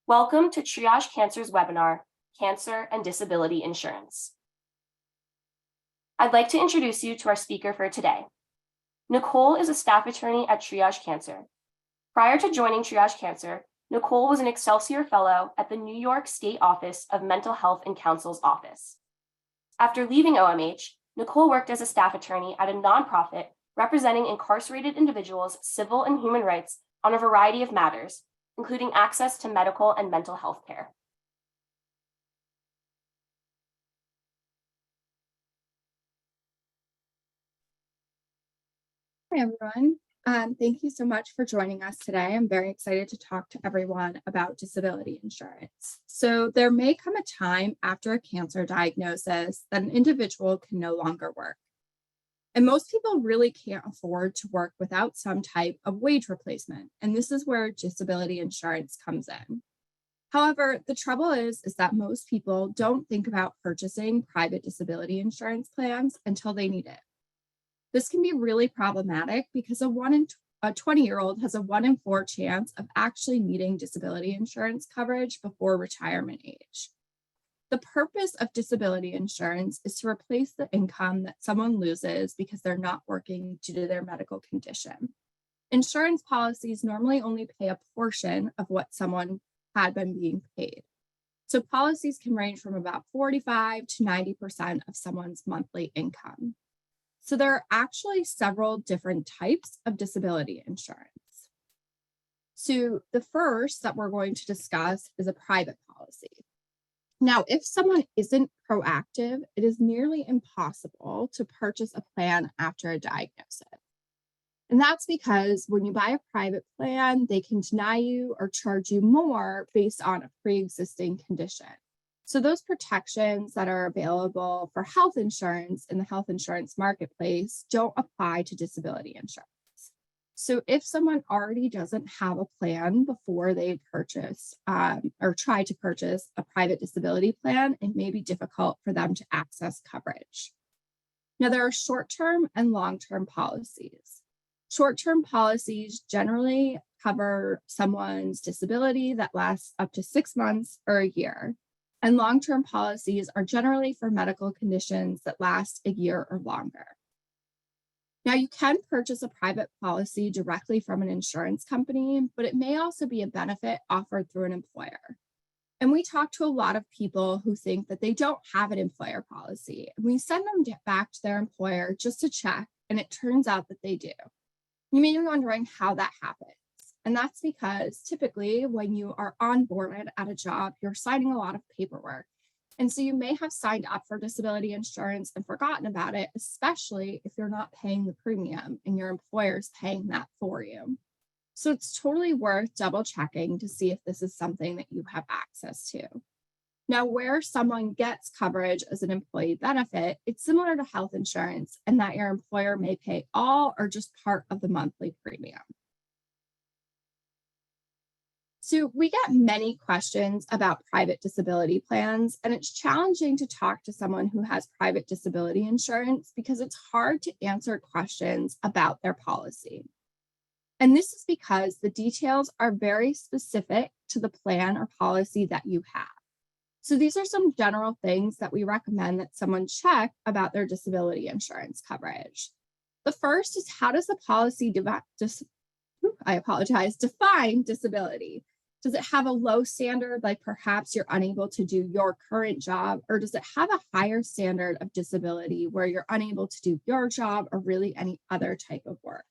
Welcome to Triage Cancer's webinar, Cancer and Disability Insurance. I'd like to introduce you to our speaker for today. Nicole is a staff attorney at Triage Cancer. Prior to joining Triage Cancer, Nicole was an Excelsior Fellow at the New York State Office of Mental Health and Counsel's Office. After leaving OMH, Nicole worked as a staff attorney at a nonprofit representing incarcerated individuals' civil and human rights on a variety of matters, including access to medical and mental health care. Hi, everyone. Thank you so much for joining us today. I'm very excited to talk to everyone about disability insurance. So there may come a time after a cancer diagnosis that an individual can no longer work. And most people really can't afford to work without some type of wage replacement. And this is where disability insurance comes in. However, the trouble is that most people don't think about purchasing private disability insurance plans until they need it. This can be really problematic because a 20-year-old has a 1 in 4 chance of actually needing disability insurance coverage before retirement age. The purpose of disability insurance is to replace the income that someone loses because they're not working due to their medical condition. Insurance policies normally only pay a portion of what someone had been being paid. So policies can range from about 45 to 90% of someone's monthly income. So there are actually several different types of disability insurance. So the first that we're going to discuss is a private policy. Now, if someone isn't proactive, it is nearly impossible to purchase a plan after a diagnosis. And that's because when you buy a private plan, they can deny you or charge you more based on a pre-existing condition. So those protections that are available for health insurance in the health insurance marketplace don't apply to disability insurance. So if someone already doesn't have a plan before they purchase or try to purchase a private disability plan, it may be difficult for them to access coverage. Now, there are short-term and long-term policies. Short-term policies generally cover someone's disability that lasts up to 6 months or a year. And long-term policies are generally for medical conditions that last a year or longer. Now, you can purchase a private policy directly from an insurance company, but it may also be a benefit offered through an employer. And we talk to a lot of people who think that they don't have an employer policy. And we send them back to their employer just to check, and it turns out that they do. You may be wondering how that happens. And that's because typically when you are onboarded at a job, you're signing a lot of paperwork. And so you may have signed up for disability insurance and forgotten about it, especially if you're not paying the premium and your employer's paying that for you. So it's totally worth double checking to see if this is something that you have access to. Now, where someone gets coverage as an employee benefit, it's similar to health insurance in that your employer may pay all or just part of the monthly premium. So we get many questions about private disability plans, and it's challenging to talk to someone who has private disability insurance because it's hard to answer questions about their policy. And this is because the details are very specific to the plan or policy that you have. So these are some general things that we recommend that someone check about their disability insurance coverage. The first is, how does the policy define disability? Does it have a low standard, like perhaps you're unable to do your current job, or does it have a higher standard of disability where you're unable to do your job or really any other type of work?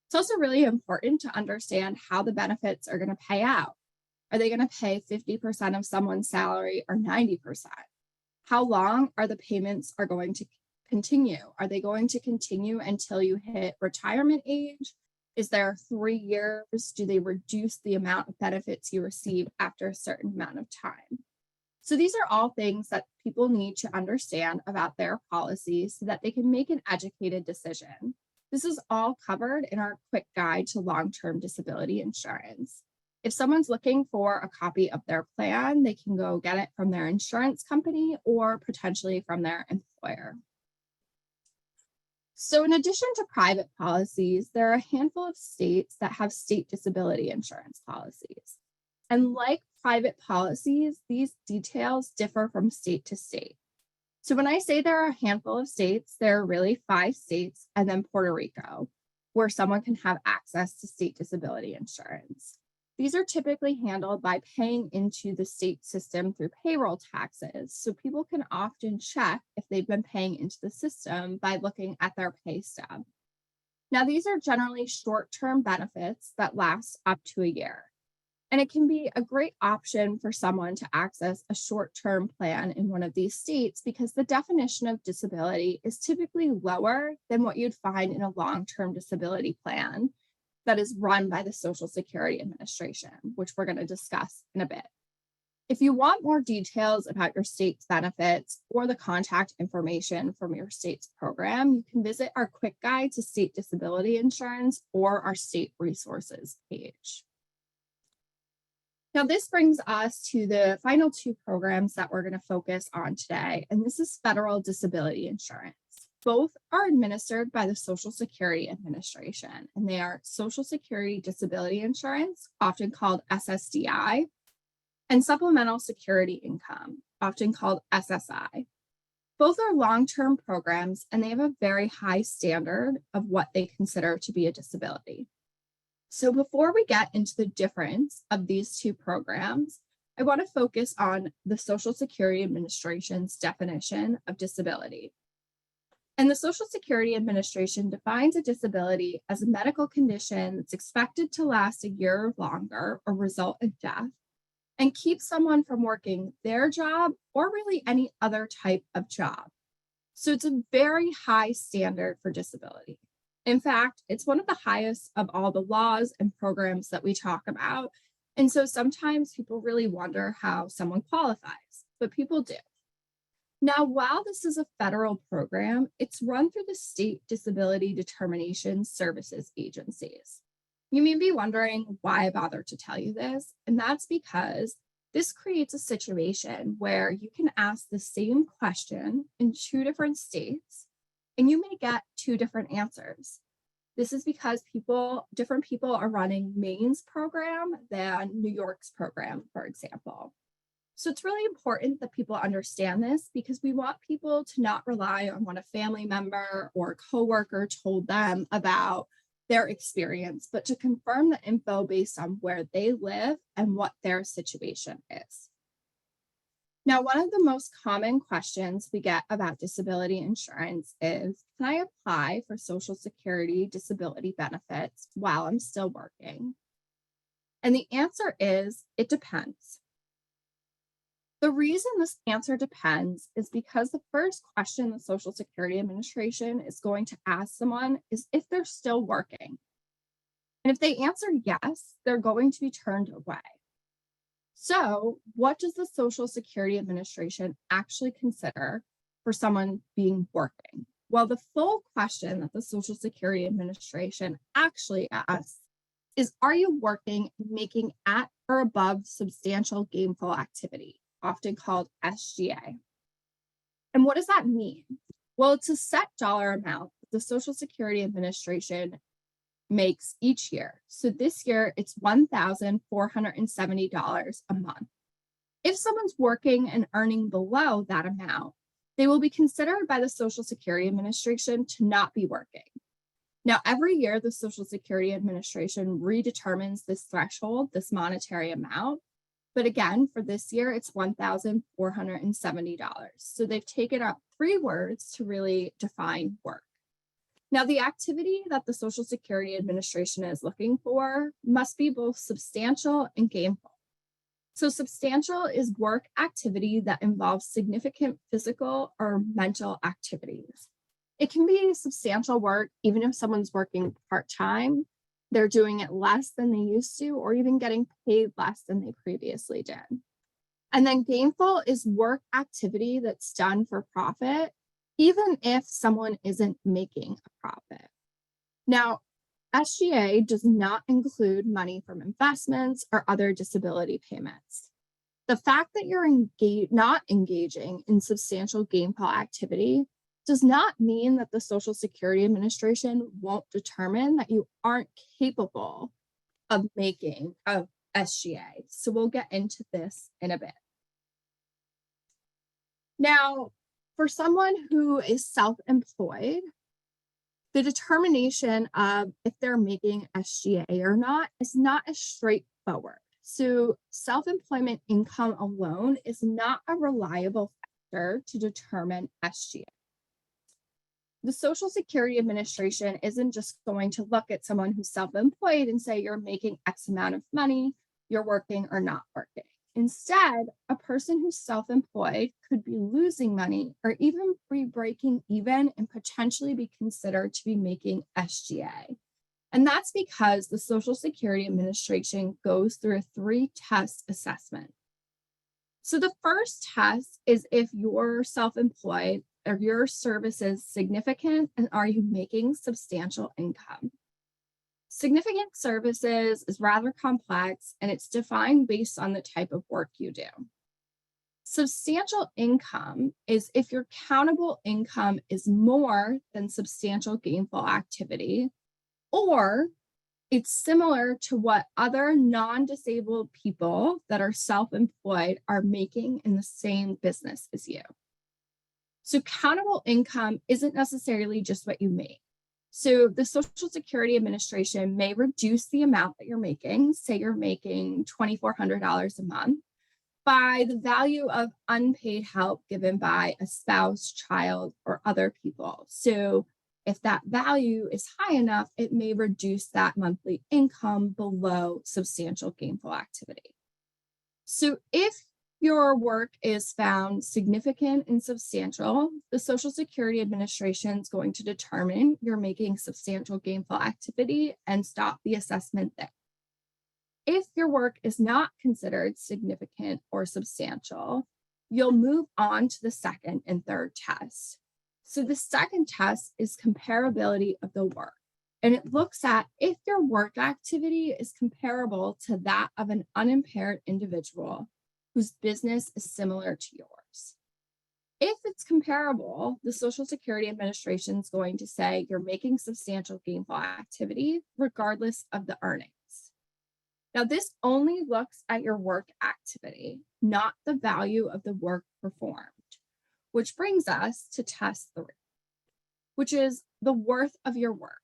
It's also really important to understand how the benefits are going to pay out. Are they going to pay 50% of someone's salary or 90%? How long are the payments are going to continue? Are they going to continue until you hit retirement age? Is there 3 years? Do they reduce the amount of benefits you receive after a certain amount of time? So these are all things that people need to understand about their policies so that they can make an educated decision. This is all covered in our quick guide to long-term disability insurance. If someone's looking for a copy of their plan, they can go get it from their insurance company or potentially from their employer. So in addition to private policies, there are a handful of states that have state disability insurance policies. And like private policies, these details differ from state to state. So when I say there are a handful of states, there are really 5 states and then Puerto Rico, where someone can have access to state disability insurance. These are typically handled by paying into the state system through payroll taxes. So people can often check if they've been paying into the system by looking at their pay stub. Now, these are generally short-term benefits that last up to a year. And it can be a great option for someone to access a short-term plan in one of these states because the definition of disability is typically lower than what you'd find in a long-term disability plan that is run by the Social Security Administration, which we're going to discuss in a bit. If you want more details about your state's benefits or the contact information from your state's program, you can visit our quick guide to state disability insurance or our state resources page. Now, this brings us to the final 2 programs that we're going to focus on today, and this is federal disability insurance. Both are administered by the Social Security Administration, and they are Social Security Disability Insurance, often called SSDI, and Supplemental Security Income, often called SSI. Both are long-term programs, and they have a very high standard of what they consider to be a disability. So before we get into the difference of these 2 programs, I want to focus on the Social Security Administration's definition of disability. And the Social Security Administration defines a disability as a medical condition that's expected to last a year or longer or result in death and keep someone from working their job or really any other type of job. So it's a very high standard for disability. In fact, it's one of the highest of all the laws and programs that we talk about. And so sometimes people really wonder how someone qualifies, but people do. Now, while this is a federal program, it's run through the state disability determination services agencies. You may be wondering why I bother to tell you this, and that's because this creates a situation where you can ask the same question in 2 different states, and you may get 2 different answers. This is because different people are running Maine's program than New York's program, for example. So it's really important that people understand this because we want people to not rely on what a family member or a coworker told them about their experience, but to confirm the info based on where they live and what their situation is. Now, one of the most common questions we get about disability insurance is, can I apply for Social Security disability benefits while I'm still working? And the answer is, it depends. The reason this answer depends is because the first question the Social Security Administration is going to ask someone is if they're still working. And if they answer yes, they're going to be turned away. So, what does the Social Security Administration actually consider for someone being working? Well, the full question that the Social Security Administration actually asks is, are you working and making at or above substantial gainful activity, often called SGA? And what does that mean? Well, it's a set dollar amount that the Social Security Administration makes each year. So this year it's $1,470 a month. If someone's working and earning below that amount, they will be considered by the Social Security Administration to not be working. Now, every year, the Social Security Administration redetermines this threshold, this monetary amount. But again, for this year, it's $1,470. So they've taken up 3 words to really define work. Now, the activity that the Social Security Administration is looking for must be both substantial and gainful. So substantial is work activity that involves significant physical or mental activities. It can be substantial work, even if someone's working part-time, they're doing it less than they used to, or even getting paid less than they previously did. And then gainful is work activity that's done for profit, even if someone isn't making a profit. Now, SGA does not include money from investments or other disability payments. The fact that you're not engaging in substantial gainful activity does not mean that the Social Security Administration won't determine that you aren't capable of SGA. So we'll get into this in a bit. Now, for someone who is self-employed, the determination of if they're making SGA or not is not as straightforward. So self-employment income alone is not a reliable factor to determine SGA. The Social Security Administration isn't just going to look at someone who's self-employed and say you're making X amount of money, you're working or not working. Instead, a person who's self-employed could be losing money or even be breaking even and potentially be considered to be making SGA. And that's because the Social Security Administration goes through a 3-test assessment. So the first test is if you're self-employed, are your services significant and are you making substantial income? Significant services is rather complex and it's defined based on the type of work you do. Substantial income is if your countable income is more than substantial gainful activity, or it's similar to what other non-disabled people that are self-employed are making in the same business as you. So countable income isn't necessarily just what you make. So the Social Security Administration may reduce the amount that you're making, say you're making $2,400 a month, by the value of unpaid help given by a spouse, child, or other people. So if that value is high enough, it may reduce that monthly income below substantial gainful activity. So if your work is found significant and substantial, the Social Security Administration is going to determine you're making substantial gainful activity and stop the assessment there. If your work is not considered significant or substantial, you'll move on to the second and third test. So the second test is comparability of the work. And it looks at if your work activity is comparable to that of an unimpaired individual whose business is similar to yours. If it's comparable, the Social Security Administration is going to say you're making substantial gainful activity regardless of the earnings. Now, this only looks at your work activity, not the value of the work performed, which brings us to test 3, which is the worth of your work.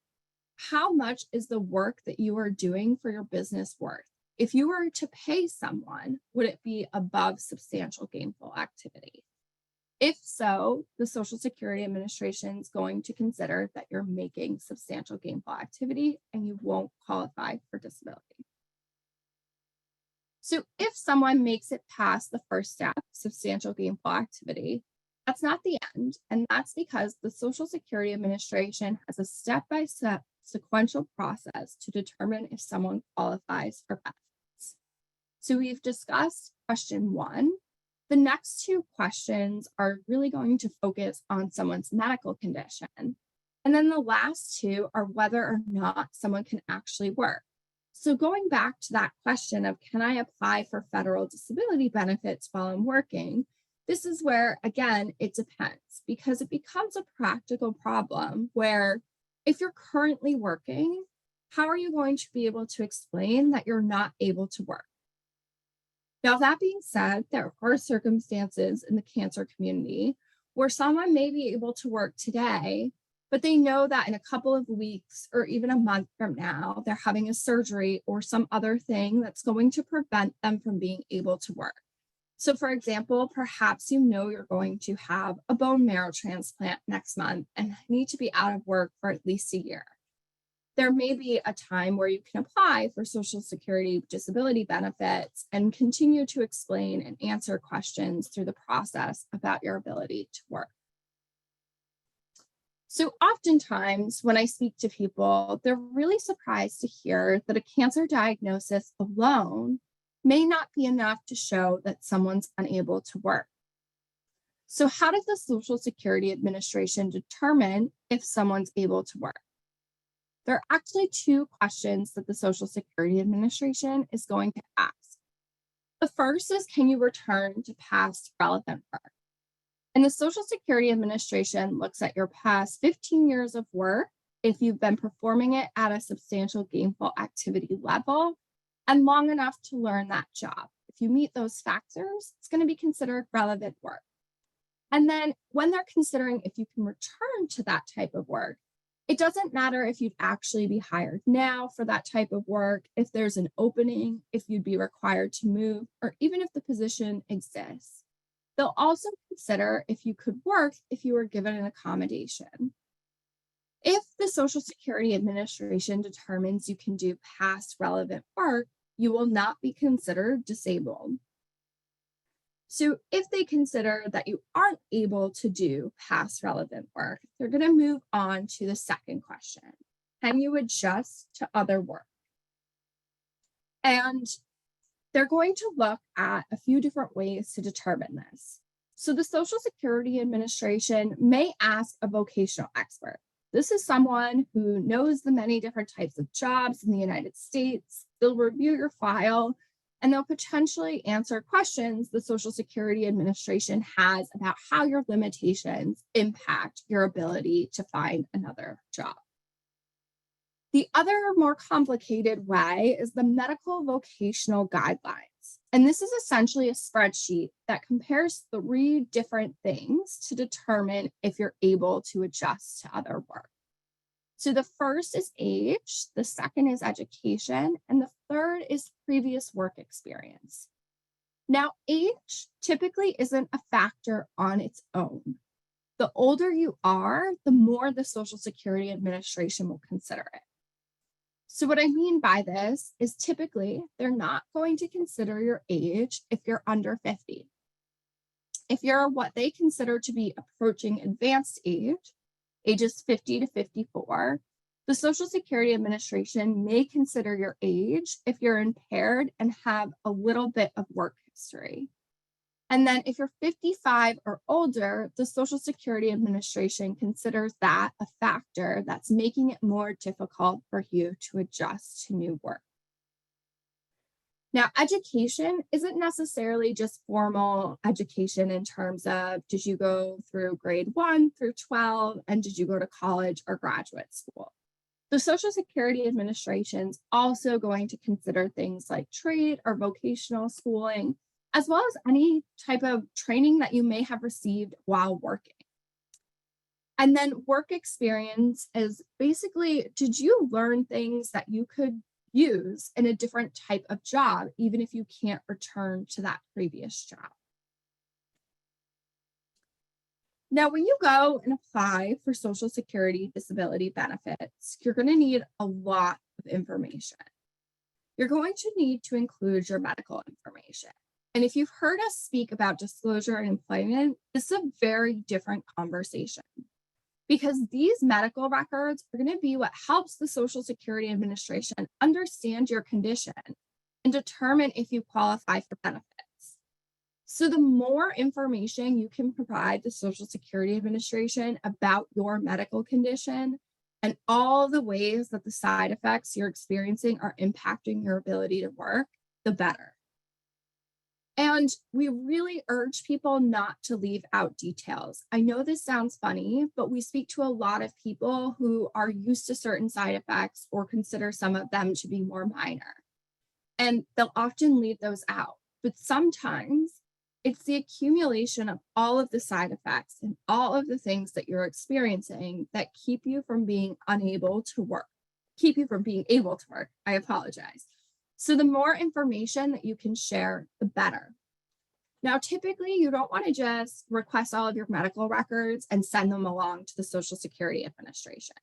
How much is the work that you are doing for your business worth? If you were to pay someone, would it be above substantial gainful activity? If so, the Social Security Administration is going to consider that you're making substantial gainful activity and you won't qualify for disability. So if someone makes it past the first step, substantial gainful activity, that's not the end. And that's because the Social Security Administration has a step-by-step sequential process to determine if someone qualifies for benefits. So we've discussed question 1. The next 2 questions are really going to focus on someone's medical condition. And then the last 2 are whether or not someone can actually work. So going back to that question of can I apply for federal disability benefits while I'm working, this is where, again, it depends because it becomes a practical problem where if you're currently working, how are you going to be able to explain that you're not able to work? Now, that being said, there are circumstances in the cancer community where someone may be able to work today, but they know that in a couple of weeks or even a month from now, they're having a surgery or some other thing that's going to prevent them from being able to work. So for example, perhaps you know you're going to have a bone marrow transplant next month and need to be out of work for at least a year. There may be a time where you can apply for Social Security disability benefits and continue to explain and answer questions through the process about your ability to work. So oftentimes when I speak to people, they're really surprised to hear that a cancer diagnosis alone may not be enough to show that someone's unable to work. So how does the Social Security Administration determine if someone's able to work? There are actually 2 questions that the Social Security Administration is going to ask. The first is, can you return to past relevant work? And the Social Security Administration looks at your past 15 years of work, if you've been performing it at a substantial gainful activity level, and long enough to learn that job. If you meet those factors, it's going to be considered relevant work. And then when they're considering if you can return to that type of work, it doesn't matter if you'd actually be hired now for that type of work, if there's an opening, if you'd be required to move, or even if the position exists. They'll also consider if you could work if you were given an accommodation. If the Social Security Administration determines you can do past relevant work, you will not be considered disabled. So if they consider that you aren't able to do past relevant work, they're going to move on to the second question. Can you adjust to other work? And they're going to look at a few different ways to determine this. So the Social Security Administration may ask a vocational expert. This is someone who knows the many different types of jobs in the United States. They'll review your file and they'll potentially answer questions the Social Security Administration has about how your limitations impact your ability to find another job. The other more complicated way is the medical vocational guidelines. And this is essentially a spreadsheet that compares 3 different things to determine if you're able to adjust to other work. So the first is age, the second is education, and the third is previous work experience. Now, age typically isn't a factor on its own. The older you are, the more the Social Security Administration will consider it. So what I mean by this is typically they're not going to consider your age if you're under 50. If you're what they consider to be approaching advanced age, ages 50 to 54, the Social Security Administration may consider your age if you're impaired and have a little bit of work history. And then if you're 55 or older, the Social Security Administration considers that a factor that's making it more difficult for you to adjust to new work. Now, education isn't necessarily just formal education in terms of did you go through grade 1 through 12 and did you go to college or graduate school? The Social Security Administration is also going to consider things like trade or vocational schooling, as well as any type of training that you may have received while working. And then work experience is basically, did you learn things that you could use in a different type of job, even if you can't return to that previous job? Now, when you go and apply for Social Security disability benefits, you're going to need a lot of information. You're going to need to include your medical information. And if you've heard us speak about disclosure and employment, this is a very different conversation because these medical records are going to be what helps the Social Security Administration understand your condition and determine if you qualify for benefits. So the more information you can provide the Social Security Administration about your medical condition and all the ways that the side effects you're experiencing are impacting your ability to work, the better. And we really urge people not to leave out details. I know this sounds funny, but we speak to a lot of people who are used to certain side effects or consider some of them to be more minor. And they'll often leave those out. But sometimes it's the accumulation of all of the side effects and all of the things that you're experiencing that keep you from being able to work. I apologize. So the more information that you can share, the better. Now, typically, you don't want to just request all of your medical records and send them along to the Social Security Administration.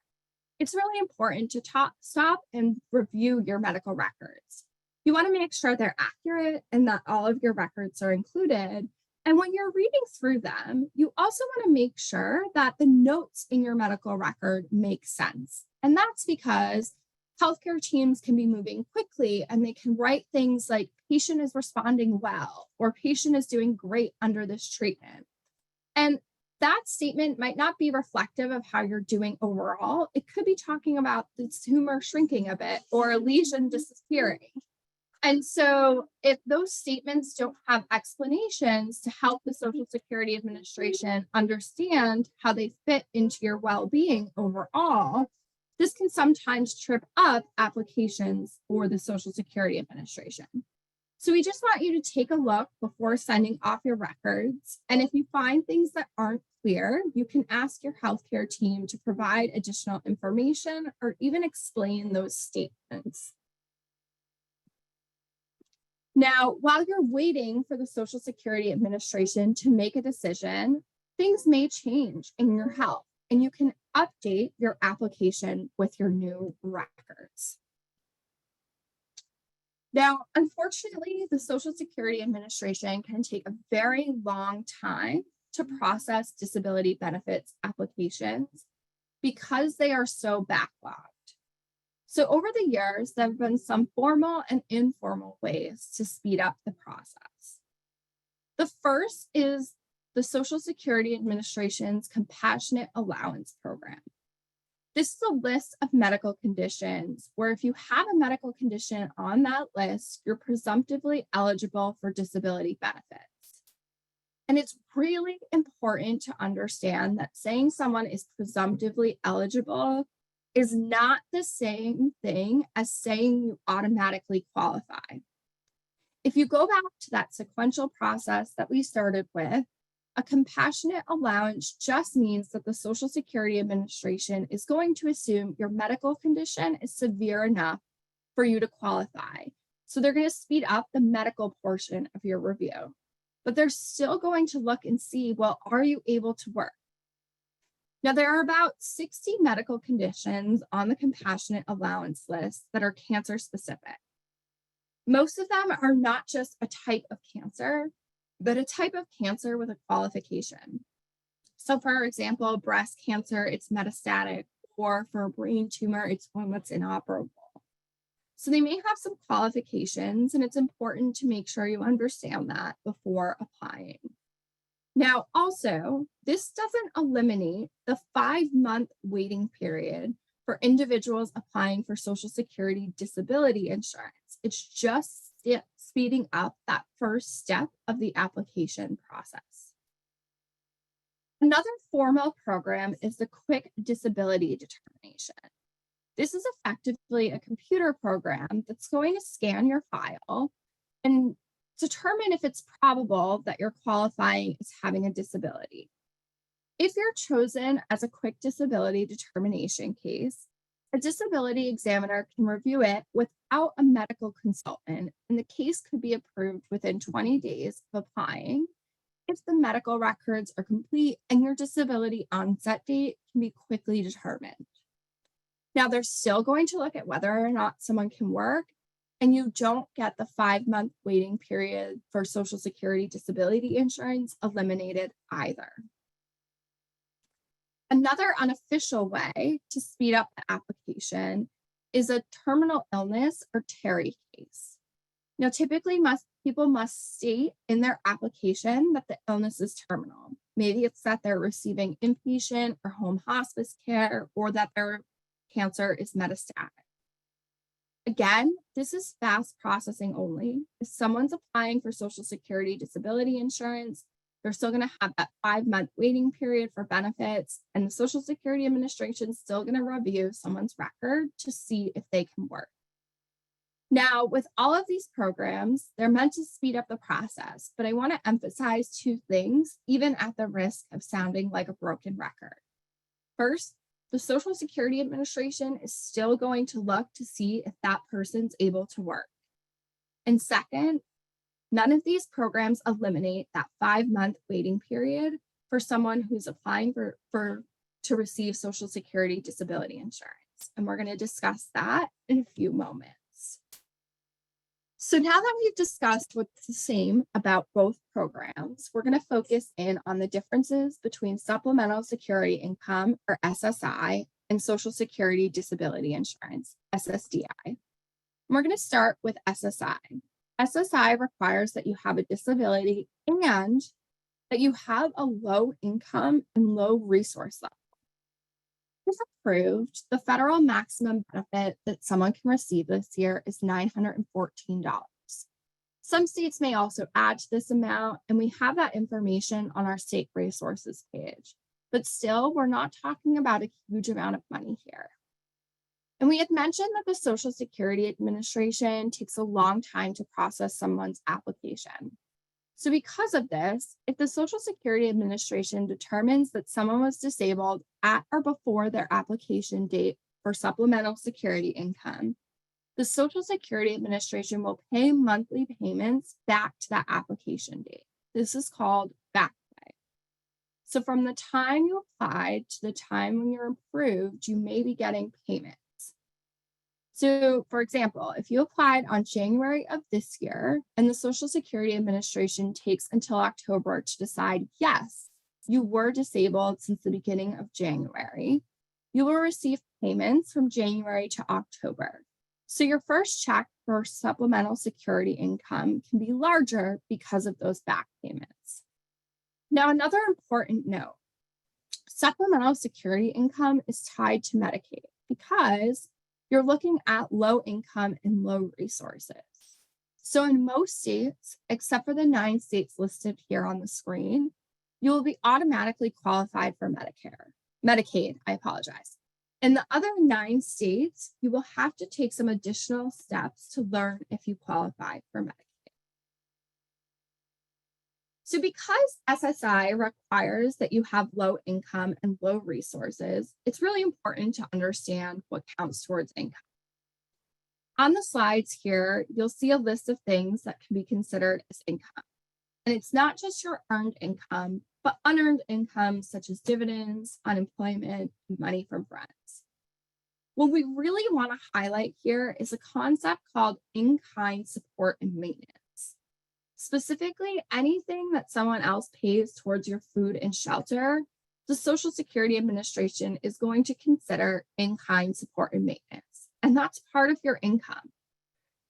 It's really important to stop and review your medical records. You want to make sure they're accurate and that all of your records are included. And when you're reading through them, you also want to make sure that the notes in your medical record make sense. And that's because healthcare teams can be moving quickly and they can write things like patient is responding well or patient is doing great under this treatment. And that statement might not be reflective of how you're doing overall. It could be talking about the tumor shrinking a bit or a lesion disappearing. And so if those statements don't have explanations to help the Social Security Administration understand how they fit into your well-being overall, This can sometimes trip up applications for the Social Security Administration. So we just want you to take a look before sending off your records. And if you find things that aren't clear, you can ask your healthcare team to provide additional information or even explain those statements. Now, while you're waiting for the Social Security Administration to make a decision, things may change in your health, and you can update your application with your new records. Now, unfortunately, the Social Security Administration can take a very long time to process disability benefits applications because they are so backlogged. So over the years, there have been some formal and informal ways to speed up the process. The first is the Social Security Administration's Compassionate Allowance Program. This is a list of medical conditions where if you have a medical condition on that list, you're presumptively eligible for disability benefits. And it's really important to understand that saying someone is presumptively eligible is not the same thing as saying you automatically qualify. If you go back to that sequential process that we started with, a compassionate allowance just means that the Social Security Administration is going to assume your medical condition is severe enough for you to qualify. So they're going to speed up the medical portion of your review, but they're still going to look and see, well, are you able to work? Now, there are about 60 medical conditions on the compassionate allowance list that are cancer specific. Most of them are not just a type of cancer, but a type of cancer with a qualification. So for example, breast cancer, it's metastatic, or for a brain tumor, it's one that's inoperable. So they may have some qualifications, and it's important to make sure you understand that before applying. Now, also, this doesn't eliminate the 5-month waiting period for individuals applying for Social Security disability insurance. It's just speeding up that first step of the application process. Another formal program is the Quick Disability Determination. This is effectively a computer program that's going to scan your file and determine if it's probable that you're qualifying as having a disability. If you're chosen as a quick disability determination case, a disability examiner can review it without a medical consultant, and the case could be approved within 20 days of applying if the medical records are complete and your disability onset date can be quickly determined. Now, they're still going to look at whether or not someone can work, and you don't get the 5-month waiting period for Social Security disability insurance eliminated either. Another unofficial way to speed up the application is a terminal illness or TERI case. Now, typically, people must state in their application that the illness is terminal. Maybe it's that they're receiving inpatient or home hospice care, or that their cancer is metastatic. Again, this is fast processing only. If someone's applying for Social Security disability insurance, they're still going to have that 5-month waiting period for benefits, and the Social Security Administration is still going to review someone's record to see if they can work. Now, with all of these programs, they're meant to speed up the process, but I want to emphasize 2 things, even at the risk of sounding like a broken record. First, the Social Security Administration is still going to look to see if that person's able to work. And second, none of these programs eliminate that 5-month waiting period for someone who's applying to receive Social Security disability insurance. And we're going to discuss that in a few moments. So now that we've discussed what's the same about both programs, we're going to focus in on the differences between Supplemental Security Income, or SSI, and Social Security Disability Insurance, SSDI. We're going to start with SSI. SSI requires that you have a disability and that you have a low income and low resource level. If approved, the federal maximum benefit that someone can receive this year is $914. Some states may also add to this amount, and we have that information on our state resources page. But still, we're not talking about a huge amount of money here. And we had mentioned that the Social Security Administration takes a long time to process someone's application. So, because of this, if the Social Security Administration determines that someone was disabled at or before their application date for supplemental security income, the Social Security Administration will pay monthly payments back to that application date. This is called back pay. So, from the time you applied to the time when you're approved, you may be getting payments. So, for example, if you applied on January of this year and the Social Security Administration takes until October to decide, yes, you were disabled since the beginning of January, you will receive payments from January to October. So, your first check for supplemental security income can be larger because of those back payments. Now, another important note, supplemental security income is tied to Medicaid because you're looking at low income and low resources. So in most states, except for the 9 states listed here on the screen, you will be automatically qualified for Medicaid, I apologize. In the other 9 states, you will have to take some additional steps to learn if you qualify for Medicaid. So because SSI requires that you have low income and low resources, it's really important to understand what counts towards income. On the slides here, you'll see a list of things that can be considered as income. And it's not just your earned income, but unearned income such as dividends, unemployment, and money from friends. What we really want to highlight here is a concept called in-kind support and maintenance. Specifically, anything that someone else pays towards your food and shelter, the Social Security Administration is going to consider in-kind support and maintenance, and that's part of your income.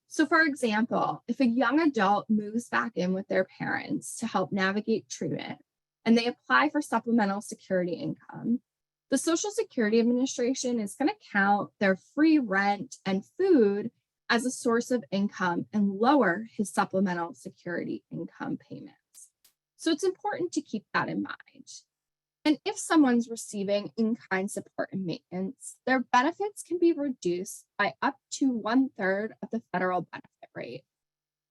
So, for example, if a young adult moves back in with their parents to help navigate treatment, and they apply for supplemental security income, the Social Security Administration is going to count their free rent and food as a source of income and lower his supplemental security income payments. So it's important to keep that in mind. And if someone's receiving in-kind support and maintenance, their benefits can be reduced by up to 1/3 of the federal benefit rate.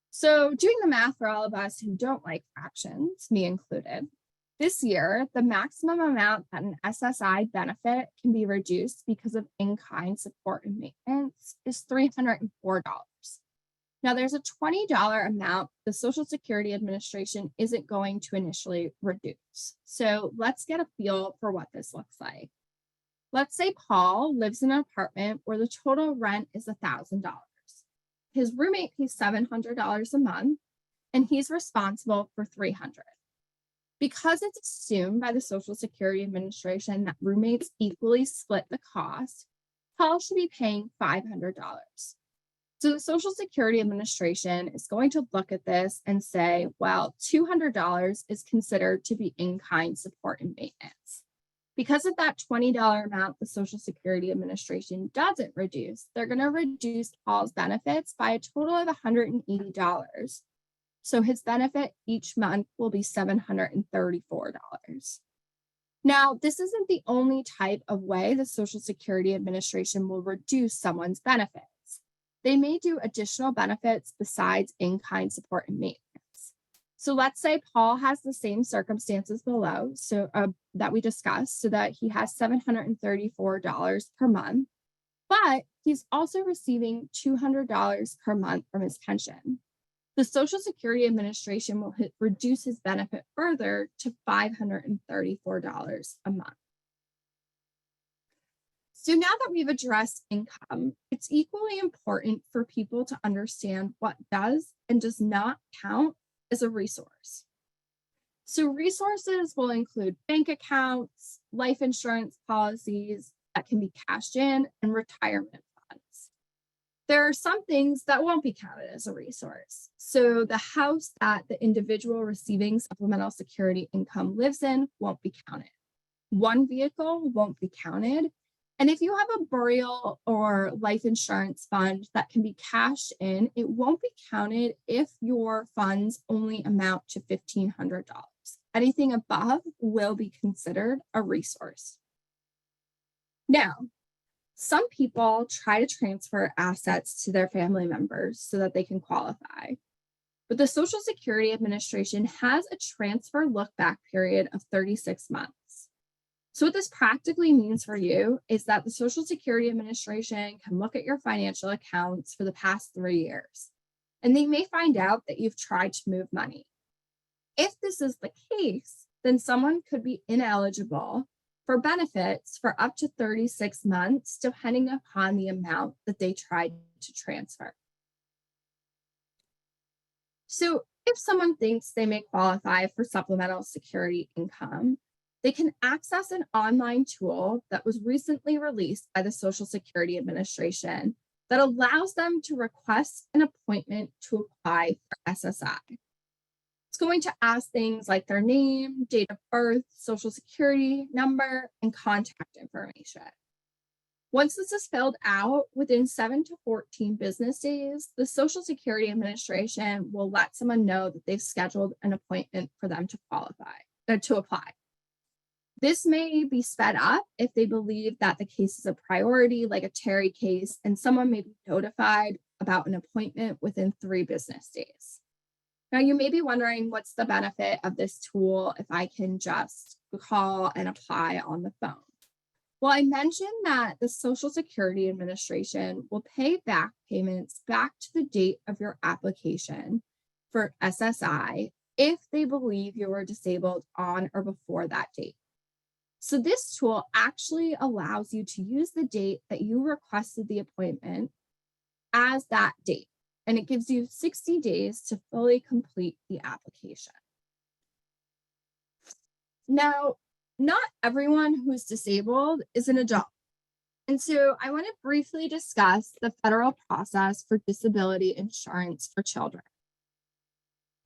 So doing the math for all of us who don't like fractions, me included, this year, the maximum amount that an SSI benefit can be reduced because of in-kind support and maintenance is $304. Now, there's a $20 amount the Social Security Administration isn't going to initially reduce. So let's get a feel for what this looks like. Let's say Paul lives in an apartment where the total rent is $1,000. His roommate pays $700 a month, and he's responsible for $300. Because it's assumed by the Social Security Administration that roommates equally split the cost, Paul should be paying $500. So the Social Security Administration is going to look at this and say, well, $200 is considered to be in-kind support and maintenance. Because of that $20 amount the Social Security Administration doesn't reduce, they're going to reduce Paul's benefits by a total of $180. So his benefit each month will be $734. Now, this isn't the only type of way the Social Security Administration will reduce someone's benefits. They may do additional benefits besides in-kind support and maintenance. So let's say Paul has the same circumstances below that we discussed, so that he has $734 per month, but he's also receiving $200 per month from his pension. The Social Security Administration will reduce his benefit further to $534 a month. So now that we've addressed income, it's equally important for people to understand what does and does not count as a resource. So resources will include bank accounts, life insurance policies that can be cashed in, and retirement funds. There are some things that won't be counted as a resource. So the house that the individual receiving supplemental security income lives in won't be counted. One vehicle won't be counted. And if you have a burial or life insurance fund that can be cashed in, it won't be counted if your funds only amount to $1,500. Anything above will be considered a resource. Now, Some people try to transfer assets to their family members so that they can qualify. But the Social Security Administration has a transfer look back period of 36 months. So, what this practically means for you is that the Social Security Administration can look at your financial accounts for the past 3 years, and they may find out that you've tried to move money. If this is the case, then someone could be ineligible for benefits for up to 36 months, depending upon the amount that they tried to transfer. So, if someone thinks they may qualify for supplemental security income, they can access an online tool that was recently released by the Social Security Administration that allows them to request an appointment to apply for SSI. It's going to ask things like their name, date of birth, social security number, and contact information. Once this is filled out, within 7 to 14 business days, the Social Security Administration will let someone know that they've scheduled an appointment for them to apply. This may be sped up if they believe that the case is a priority, like a Terry case, and someone may be notified about an appointment within 3 business days. Now, you may be wondering, what's the benefit of this tool if I can just call and apply on the phone? Well, I mentioned that the Social Security Administration will pay back payments back to the date of your application for SSI if they believe you were disabled on or before that date. So this tool actually allows you to use the date that you requested the appointment as that date, and it gives you 60 days to fully complete the application. Now, not everyone who's disabled is an adult. And so I want to briefly discuss the federal process for disability insurance for children.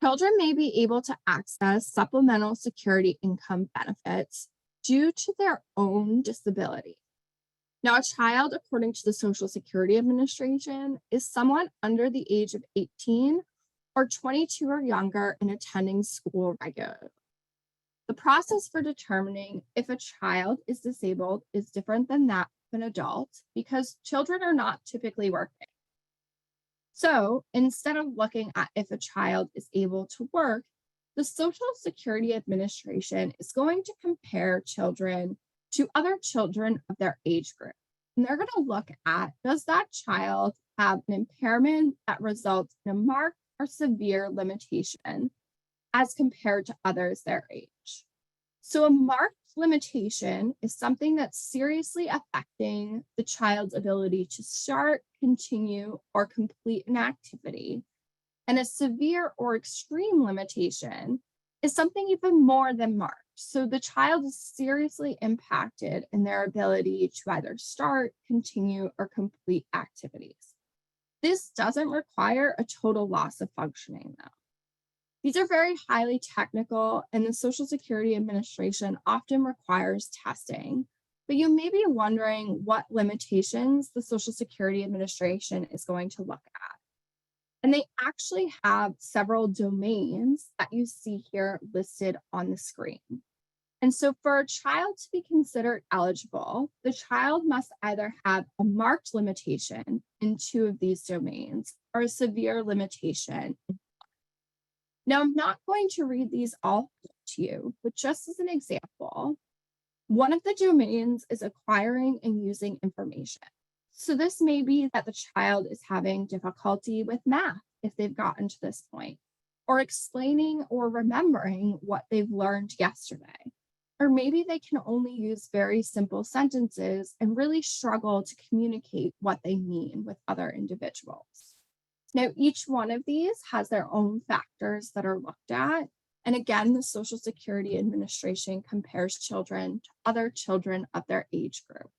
Children may be able to access supplemental security income benefits due to their own disability. Now, a child, according to the Social Security Administration, is someone under the age of 18 or 22 or younger and attending school regularly. The process for determining if a child is disabled is different than that of an adult because children are not typically working. So instead of looking at if a child is able to work, the Social Security Administration is going to compare children to other children of their age group. And they're going to look at, does that child have an impairment that results in a marked or severe limitation as compared to others their age? So a marked limitation is something that's seriously affecting the child's ability to start, continue, or complete an activity. And a severe or extreme limitation is something even more than marked. So the child is seriously impacted in their ability to either start, continue, or complete activities. This doesn't require a total loss of functioning, though. These are very highly technical, and the Social Security Administration often requires testing. But you may be wondering what limitations the Social Security Administration is going to look at. And they actually have several domains that you see here listed on the screen. And so for a child to be considered eligible, the child must either have a marked limitation in 2 of these domains or a severe limitation. Now, I'm not going to read these all to you, but just as an example, one of the domains is acquiring and using information. So this may be that the child is having difficulty with math if they've gotten to this point, or explaining or remembering what they've learned yesterday. Or maybe they can only use very simple sentences and really struggle to communicate what they mean with other individuals. Now, each one of these has their own factors that are looked at. And again, the Social Security Administration compares children to other children of their age group.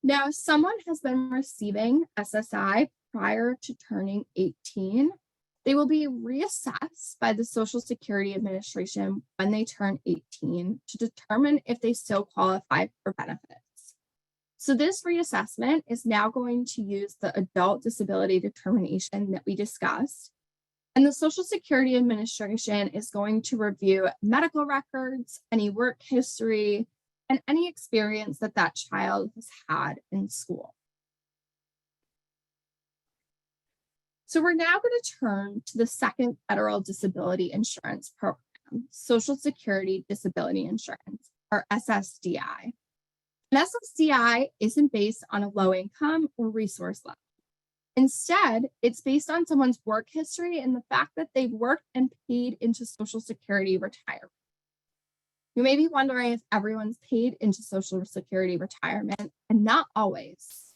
Now, if someone has been receiving SSI prior to turning 18, they will be reassessed by the Social Security Administration when they turn 18 to determine if they still qualify for benefits. So this reassessment is now going to use the adult disability determination that we discussed. And the Social Security Administration is going to review medical records, any work history, and any experience that that child has had in school. So we're now going to turn to the second federal disability insurance program, Social Security Disability Insurance, or SSDI. And SSDI isn't based on a low income or resource level. Instead, it's based on someone's work history and the fact that they've worked and paid into Social Security retirement. You may be wondering if everyone's paid into Social Security retirement, and not always.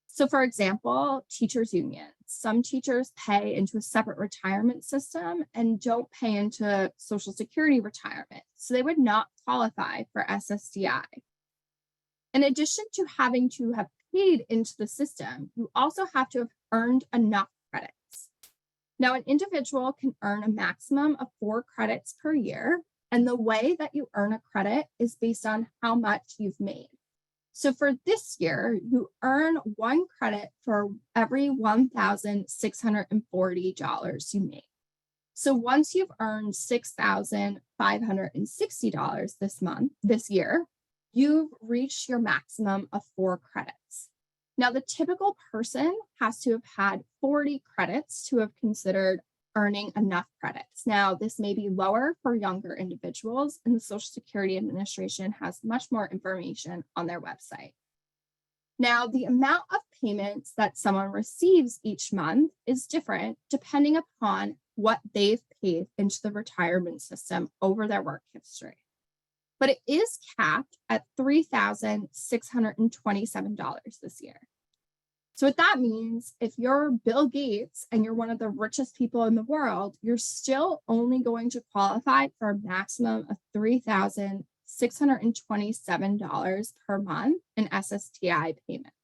So for example, teachers unions. Some teachers pay into a separate retirement system and don't pay into Social Security retirement, so they would not qualify for SSDI. In addition to having to have paid into the system, you also have to have earned enough credits. Now, an individual can earn a maximum of 4 credits per year, and the way that you earn a credit is based on how much you've made. So for this year, you earn 1 credit for every $1,640 you make. So once you've earned $6,560 this year, you've reached your maximum of 4 credits. Now, the typical person has to have had 40 credits to have considered earning enough credits. Now, this may be lower for younger individuals, and the Social Security Administration has much more information on their website. Now, the amount of payments that someone receives each month is different depending upon what they've paid into the retirement system over their work history. But it is capped at $3,627 this year. So what that means, if you're Bill Gates and you're one of the richest people in the world, you're still only going to qualify for a maximum of $3,627 per month in SSDI payments.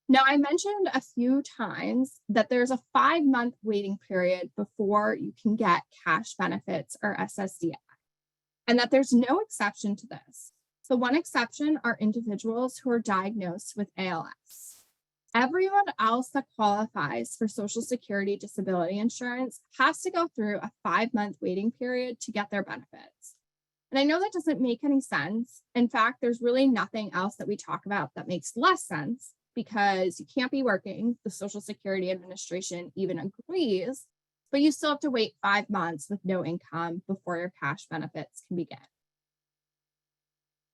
Now, I mentioned a few times that there's a 5-month waiting period before you can get cash benefits or SSDI, and that there's no exception to this. The one exception are individuals who are diagnosed with ALS. Everyone else that qualifies for Social Security disability insurance has to go through a 5-month waiting period to get their benefits. And I know that doesn't make any sense. In fact, there's really nothing else that we talk about that makes less sense, because you can't be working. The Social Security Administration even agrees, but you still have to wait 5 months with no income before your cash benefits can begin.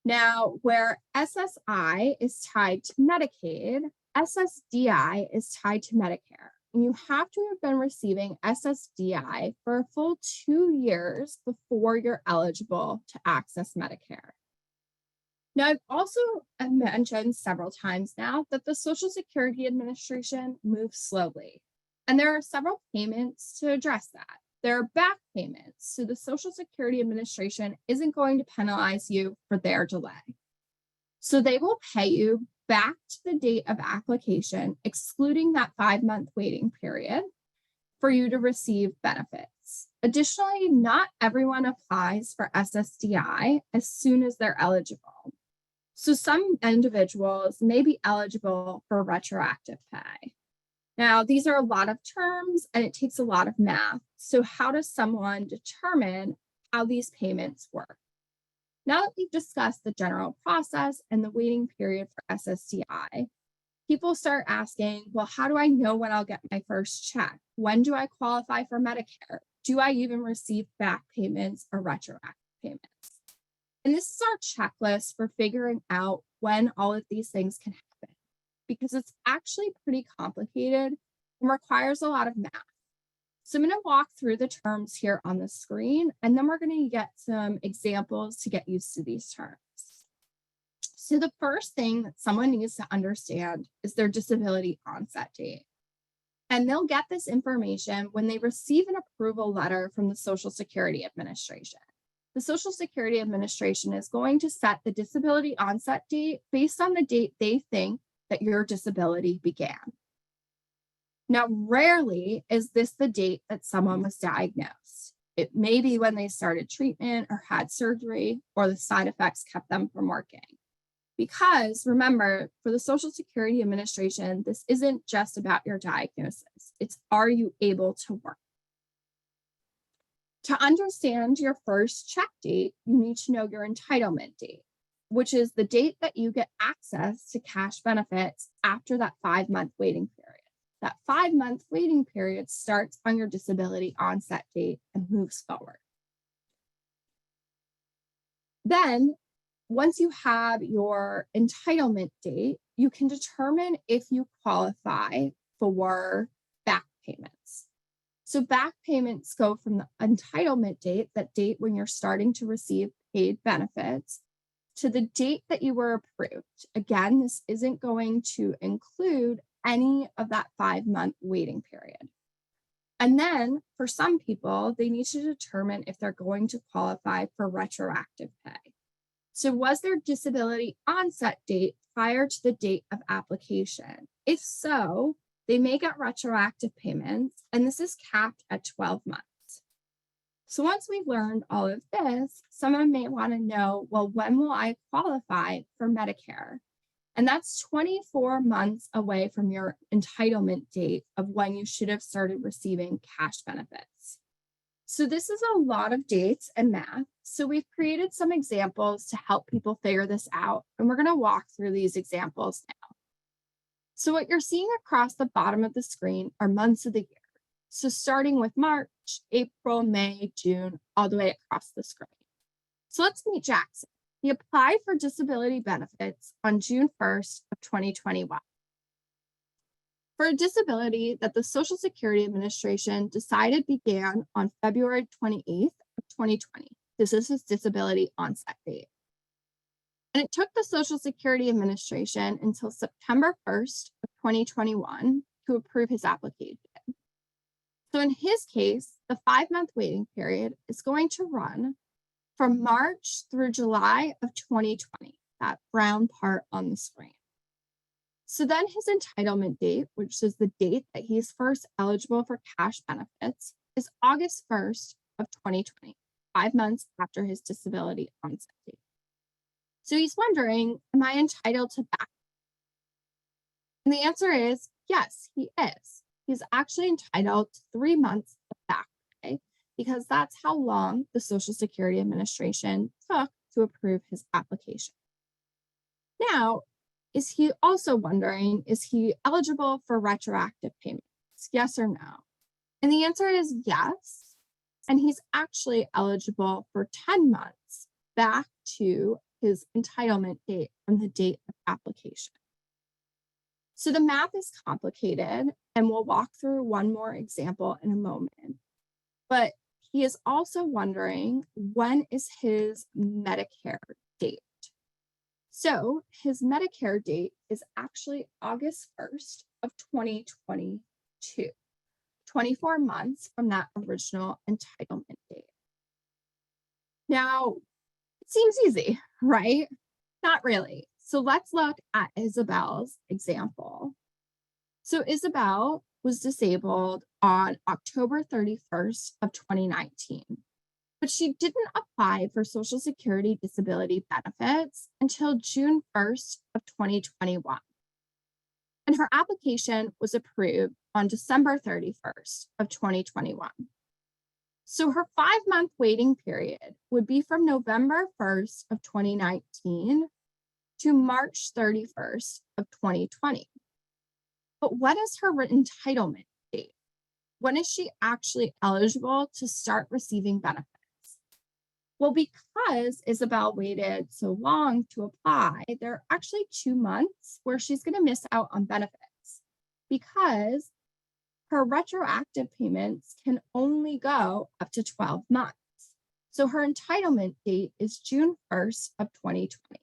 Now, where SSI is tied to Medicaid, SSDI is tied to Medicare, and you have to have been receiving SSDI for a full 2 years before you're eligible to access Medicare. Now, I've also mentioned several times now that the Social Security Administration moves slowly, and there are several payments to address that. There are back payments, so the Social Security Administration isn't going to penalize you for their delay. So they will pay you back to the date of application, excluding that 5-month waiting period, for you to receive benefits. Additionally, not everyone applies for SSDI as soon as they're eligible. So some individuals may be eligible for retroactive pay. Now, these are a lot of terms and it takes a lot of math. So how does someone determine how these payments work? Now that we've discussed the general process and the waiting period for SSDI, people start asking, well, how do I know when I'll get my first check? When do I qualify for Medicare? Do I even receive back payments or retroactive payments? And this is our checklist for figuring out when all of these things can happen, because it's actually pretty complicated and requires a lot of math. So I'm going to walk through the terms here on the screen, and then we're going to get some examples to get used to these terms. So the first thing that someone needs to understand is their disability onset date. And they'll get this information when they receive an approval letter from the Social Security Administration. The Social Security Administration is going to set the disability onset date based on the date they think that your disability began. Now, rarely is this the date that someone was diagnosed. It may be when they started treatment or had surgery, or the side effects kept them from working. Because remember, for the Social Security Administration, this isn't just about your diagnosis. It's, are you able to work? To understand your first check date, you need to know your entitlement date. which is the date that you get access to cash benefits after that 5-month waiting period. That 5-month waiting period starts on your disability onset date and moves forward. Then, once you have your entitlement date, you can determine if you qualify for back payments. So back payments go from the entitlement date, that date when you're starting to receive paid benefits, to the date that you were approved. Again, this isn't going to include any of that 5-month waiting period. And then for some people, they need to determine if they're going to qualify for retroactive pay. So was their disability onset date prior to the date of application? If so, they may get retroactive payments, and this is capped at 12 months. So once we've learned all of this, someone may want to know, well, when will I qualify for Medicare? And that's 24 months away from your entitlement date of when you should have started receiving cash benefits. So this is a lot of dates and math. So we've created some examples to help people figure this out, and we're going to walk through these examples now. So what you're seeing across the bottom of the screen are months of the year. So starting with March, April, May, June, all the way across the screen. So let's meet Jackson. He applied for disability benefits on June 1st of 2021 for a disability that the Social Security Administration decided began on February 28th of 2020. This is his disability onset date. And it took the Social Security Administration until September 1st of 2021 to approve his application. So in his case, the 5-month waiting period is going to run from March through July of 2020, that brown part on the screen. So then his entitlement date, which is the date that he's first eligible for cash benefits, is August 1st of 2020, 5 months after his disability onset date. So he's wondering, am I entitled to back? And the answer is yes, he is. He's actually entitled to 3 months of back pay because that's how long the Social Security Administration took to approve his application. Now, is he also wondering, is he eligible for retroactive payments? Yes or no? And the answer is yes. And he's actually eligible for 10 months back to his entitlement date from the date of application. So the math is complicated, and we'll walk through one more example in a moment. But he is also wondering, when is his Medicare date? So his Medicare date is actually August 1st of 2022, 24 months from that original entitlement date. Now, it seems easy, right? Not really. So let's look at Isabel's example. So Isabel was disabled on October 31st of 2019, but she didn't apply for Social Security disability benefits until June 1st of 2021. And her application was approved on December 31st of 2021. So her 5-month waiting period would be from November 1st of 2019 to March 31st of 2020. But what is her entitlement date? When is she actually eligible to start receiving benefits? Well, because Isabel waited so long to apply, there are actually 2 months where she's going to miss out on benefits because her retroactive payments can only go up to 12 months. So her entitlement date is June 1st of 2020.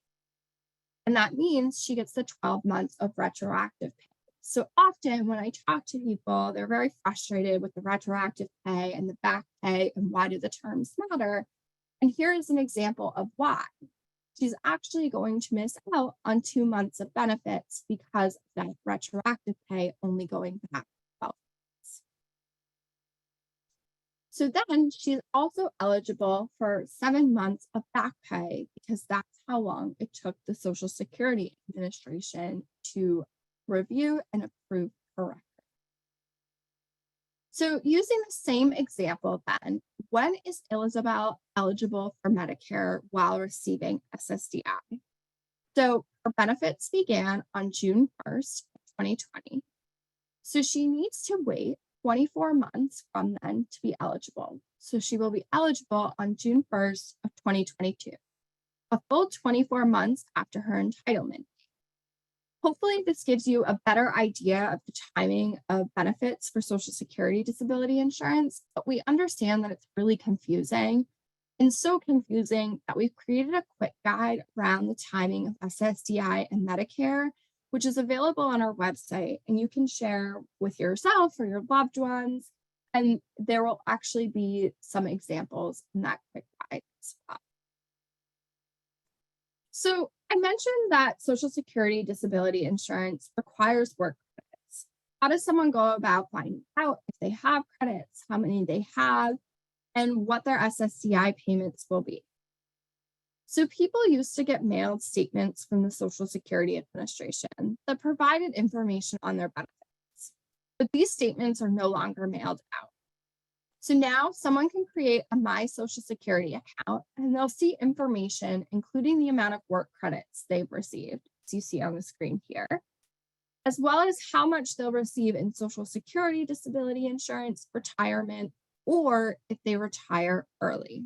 And that means she gets the 12 months of retroactive pay. So often when I talk to people, they're very frustrated with the retroactive pay and the back pay and why do the terms matter? And here is an example of why. She's actually going to miss out on 2 months of benefits because of that retroactive pay only going back 12 months. So then she's also eligible for 7 months of back pay because that's how long it took the Social Security Administration to review and approve her record. So using the same example then, when is Isabel eligible for Medicare while receiving SSDI? So her benefits began on June 1st, 2020. So she needs to wait 24 months from then to be eligible. So she will be eligible on June 1st of 2022, a full 24 months after her entitlement. Hopefully, this gives you a better idea of the timing of benefits for Social Security disability insurance, but we understand that it's really confusing and so confusing that we've created a quick guide around the timing of SSDI and Medicare, which is available on our website, and you can share with yourself or your loved ones. And there will actually be some examples in that quick guide as well. So I mentioned that Social Security disability insurance requires work credits. How does someone go about finding out if they have credits, how many they have, and what their SSDI payments will be? So people used to get mailed statements from the Social Security Administration that provided information on their benefits, but these statements are no longer mailed out. So now someone can create a My Social Security account and they'll see information, including the amount of work credits they've received, as you see on the screen here, as well as how much they'll receive in Social Security disability insurance, retirement, or if they retire early.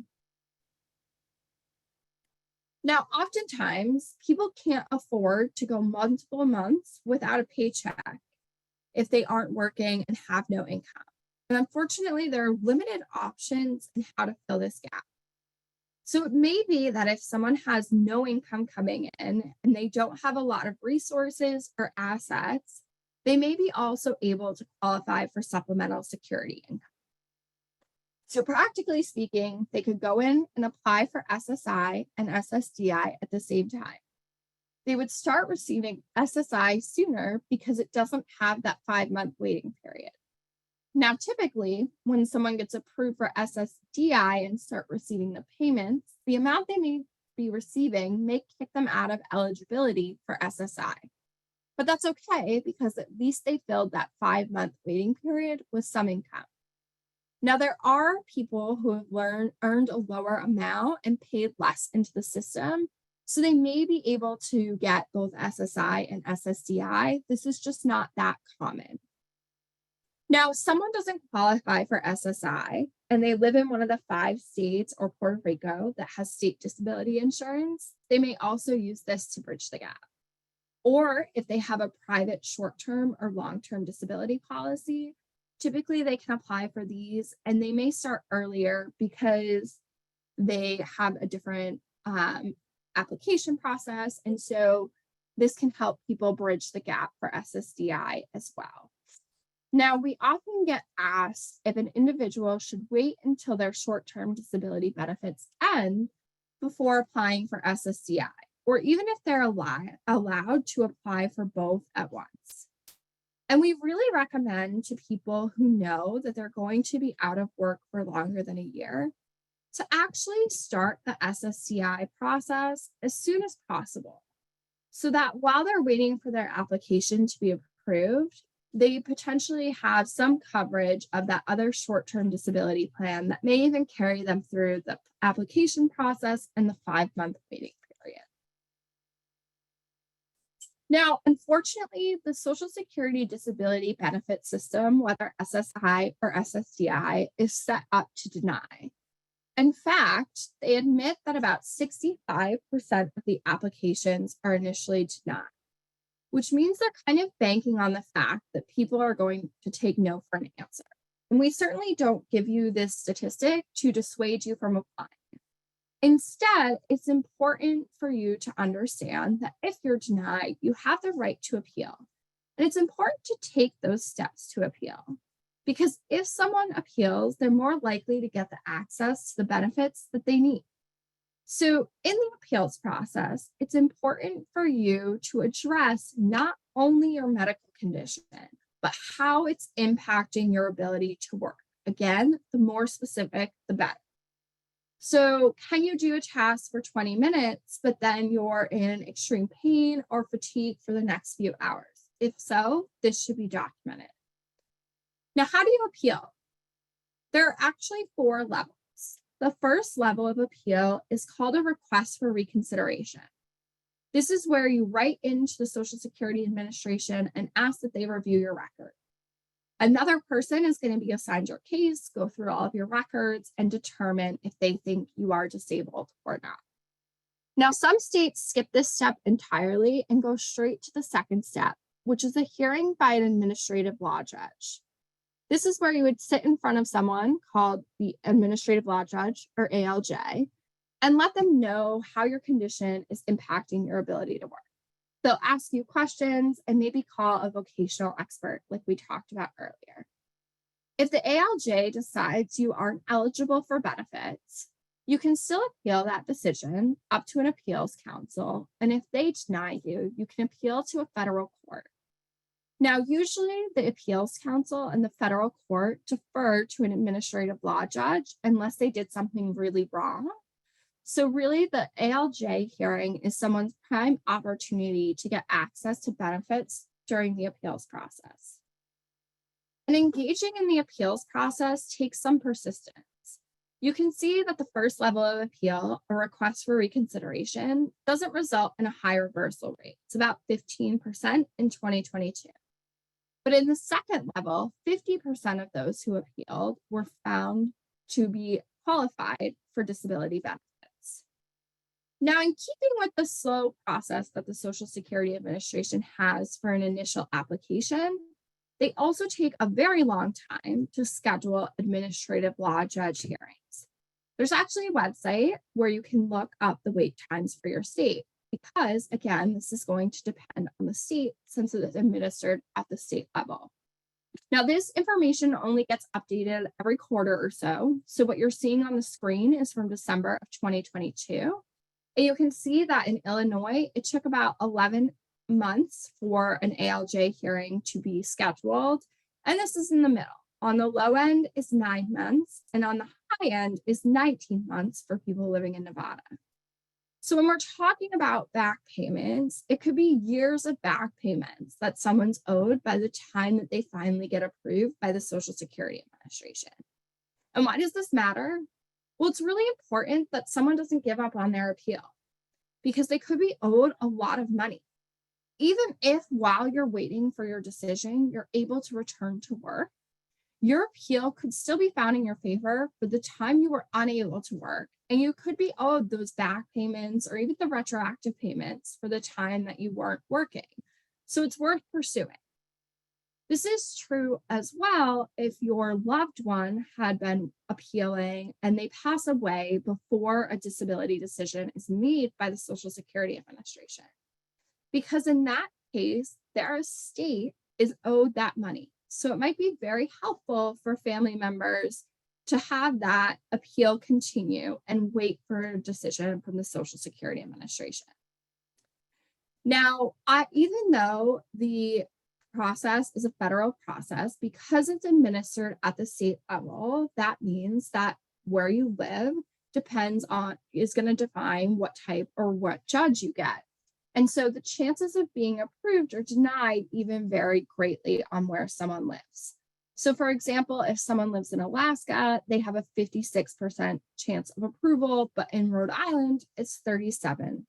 Now, oftentimes, people can't afford to go multiple months without a paycheck if they aren't working and have no income. And unfortunately, there are limited options in how to fill this gap. So it may be that if someone has no income coming in and they don't have a lot of resources or assets, they may be also able to qualify for supplemental security income. So practically speaking, they could go in and apply for SSI and SSDI at the same time. They would start receiving SSI sooner because it doesn't have that 5-month waiting period. Now, typically, when someone gets approved for SSDI and start receiving the payments, the amount they may be receiving may kick them out of eligibility for SSI. But that's okay because at least they filled that 5-month waiting period with some income. Now, there are people who have earned a lower amount and paid less into the system, so they may be able to get both SSI and SSDI. This is just not that common. Now, if someone doesn't qualify for SSI and they live in one of the 5 states or Puerto Rico that has state disability insurance, they may also use this to bridge the gap. Or if they have a private short-term or long-term disability policy, typically they can apply for these and they may start earlier because they have a different application process. And so this can help people bridge the gap for SSDI as well. Now, we often get asked if an individual should wait until their short-term disability benefits end before applying for SSDI, or even if they're allowed to apply for both at once. And we really recommend to people who know that they're going to be out of work for longer than a year to actually start the SSDI process as soon as possible, so that while they're waiting for their application to be approved, they potentially have some coverage of that other short-term disability plan that may even carry them through the application process and the 5-month waiting period. Now, unfortunately, the Social Security disability benefit system, whether SSI or SSDI, is set up to deny. In fact, they admit that about 65% of the applications are initially denied, which means they're kind of banking on the fact that people are going to take no for an answer. And we certainly don't give you this statistic to dissuade you from applying. Instead, it's important for you to understand that if you're denied, you have the right to appeal. And it's important to take those steps to appeal. Because if someone appeals, they're more likely to get the access to the benefits that they need. So in the appeals process, it's important for you to address not only your medical condition, but how it's impacting your ability to work. Again, the more specific, the better. So can you do a task for 20 minutes, but then you're in extreme pain or fatigue for the next few hours? If so, this should be documented. Now, how do you appeal? There are actually 4 levels. The first level of appeal is called a request for reconsideration. This is where you write into the Social Security Administration and ask that they review your record. Another person is going to be assigned your case, go through all of your records, and determine if they think you are disabled or not. Now, some states skip this step entirely and go straight to the second step, which is a hearing by an administrative law judge. This is where you would sit in front of someone called the administrative law judge, or ALJ, and let them know how your condition is impacting your ability to work. They'll ask you questions and maybe call a vocational expert like we talked about earlier. If the ALJ decides you aren't eligible for benefits, you can still appeal that decision up to an appeals council. And if they deny you, you can appeal to a federal court. Now, usually the appeals council and the federal court defer to an administrative law judge unless they did something really wrong. So really, the ALJ hearing is someone's prime opportunity to get access to benefits during the appeals process. And engaging in the appeals process takes some persistence. You can see that the first level of appeal, a request for reconsideration, doesn't result in a high reversal rate. It's about 15% in 2022. But in the second level, 50% of those who appealed were found to be qualified for disability benefits. Now, in keeping with the slow process that the Social Security Administration has for an initial application, they also take a very long time to schedule administrative law judge hearings. There's actually a website where you can look up the wait times for your state because, again, this is going to depend on the state since it is administered at the state level. Now, this information only gets updated every quarter or so. So what you're seeing on the screen is from December of 2022. And you can see that in Illinois, it took about 11 months for an ALJ hearing to be scheduled. And this is in the middle. On the low end is 9 months, and on the high end is 19 months for people living in Nevada. So when we're talking about back payments, it could be years of back payments that someone's owed by the time that they finally get approved by the Social Security Administration. And why does this matter? Well, it's really important that someone doesn't give up on their appeal because they could be owed a lot of money. Even if while you're waiting for your decision, you're able to return to work, your appeal could still be found in your favor for the time you were unable to work, and you could be owed those back payments or even the retroactive payments for the time that you weren't working. So it's worth pursuing. This is true as well if your loved one had been appealing and they pass away before a disability decision is made by the Social Security Administration. Because in that case, their estate is owed that money. So it might be very helpful for family members to have that appeal continue and wait for a decision from the Social Security Administration. Now, even though the process is a federal process, because it's administered at the state level, that means that where you live is going to define what type or what judge you get. And so the chances of being approved or denied even vary greatly on where someone lives. So for example, if someone lives in Alaska, they have a 56% chance of approval, but in Rhode Island, it's 37%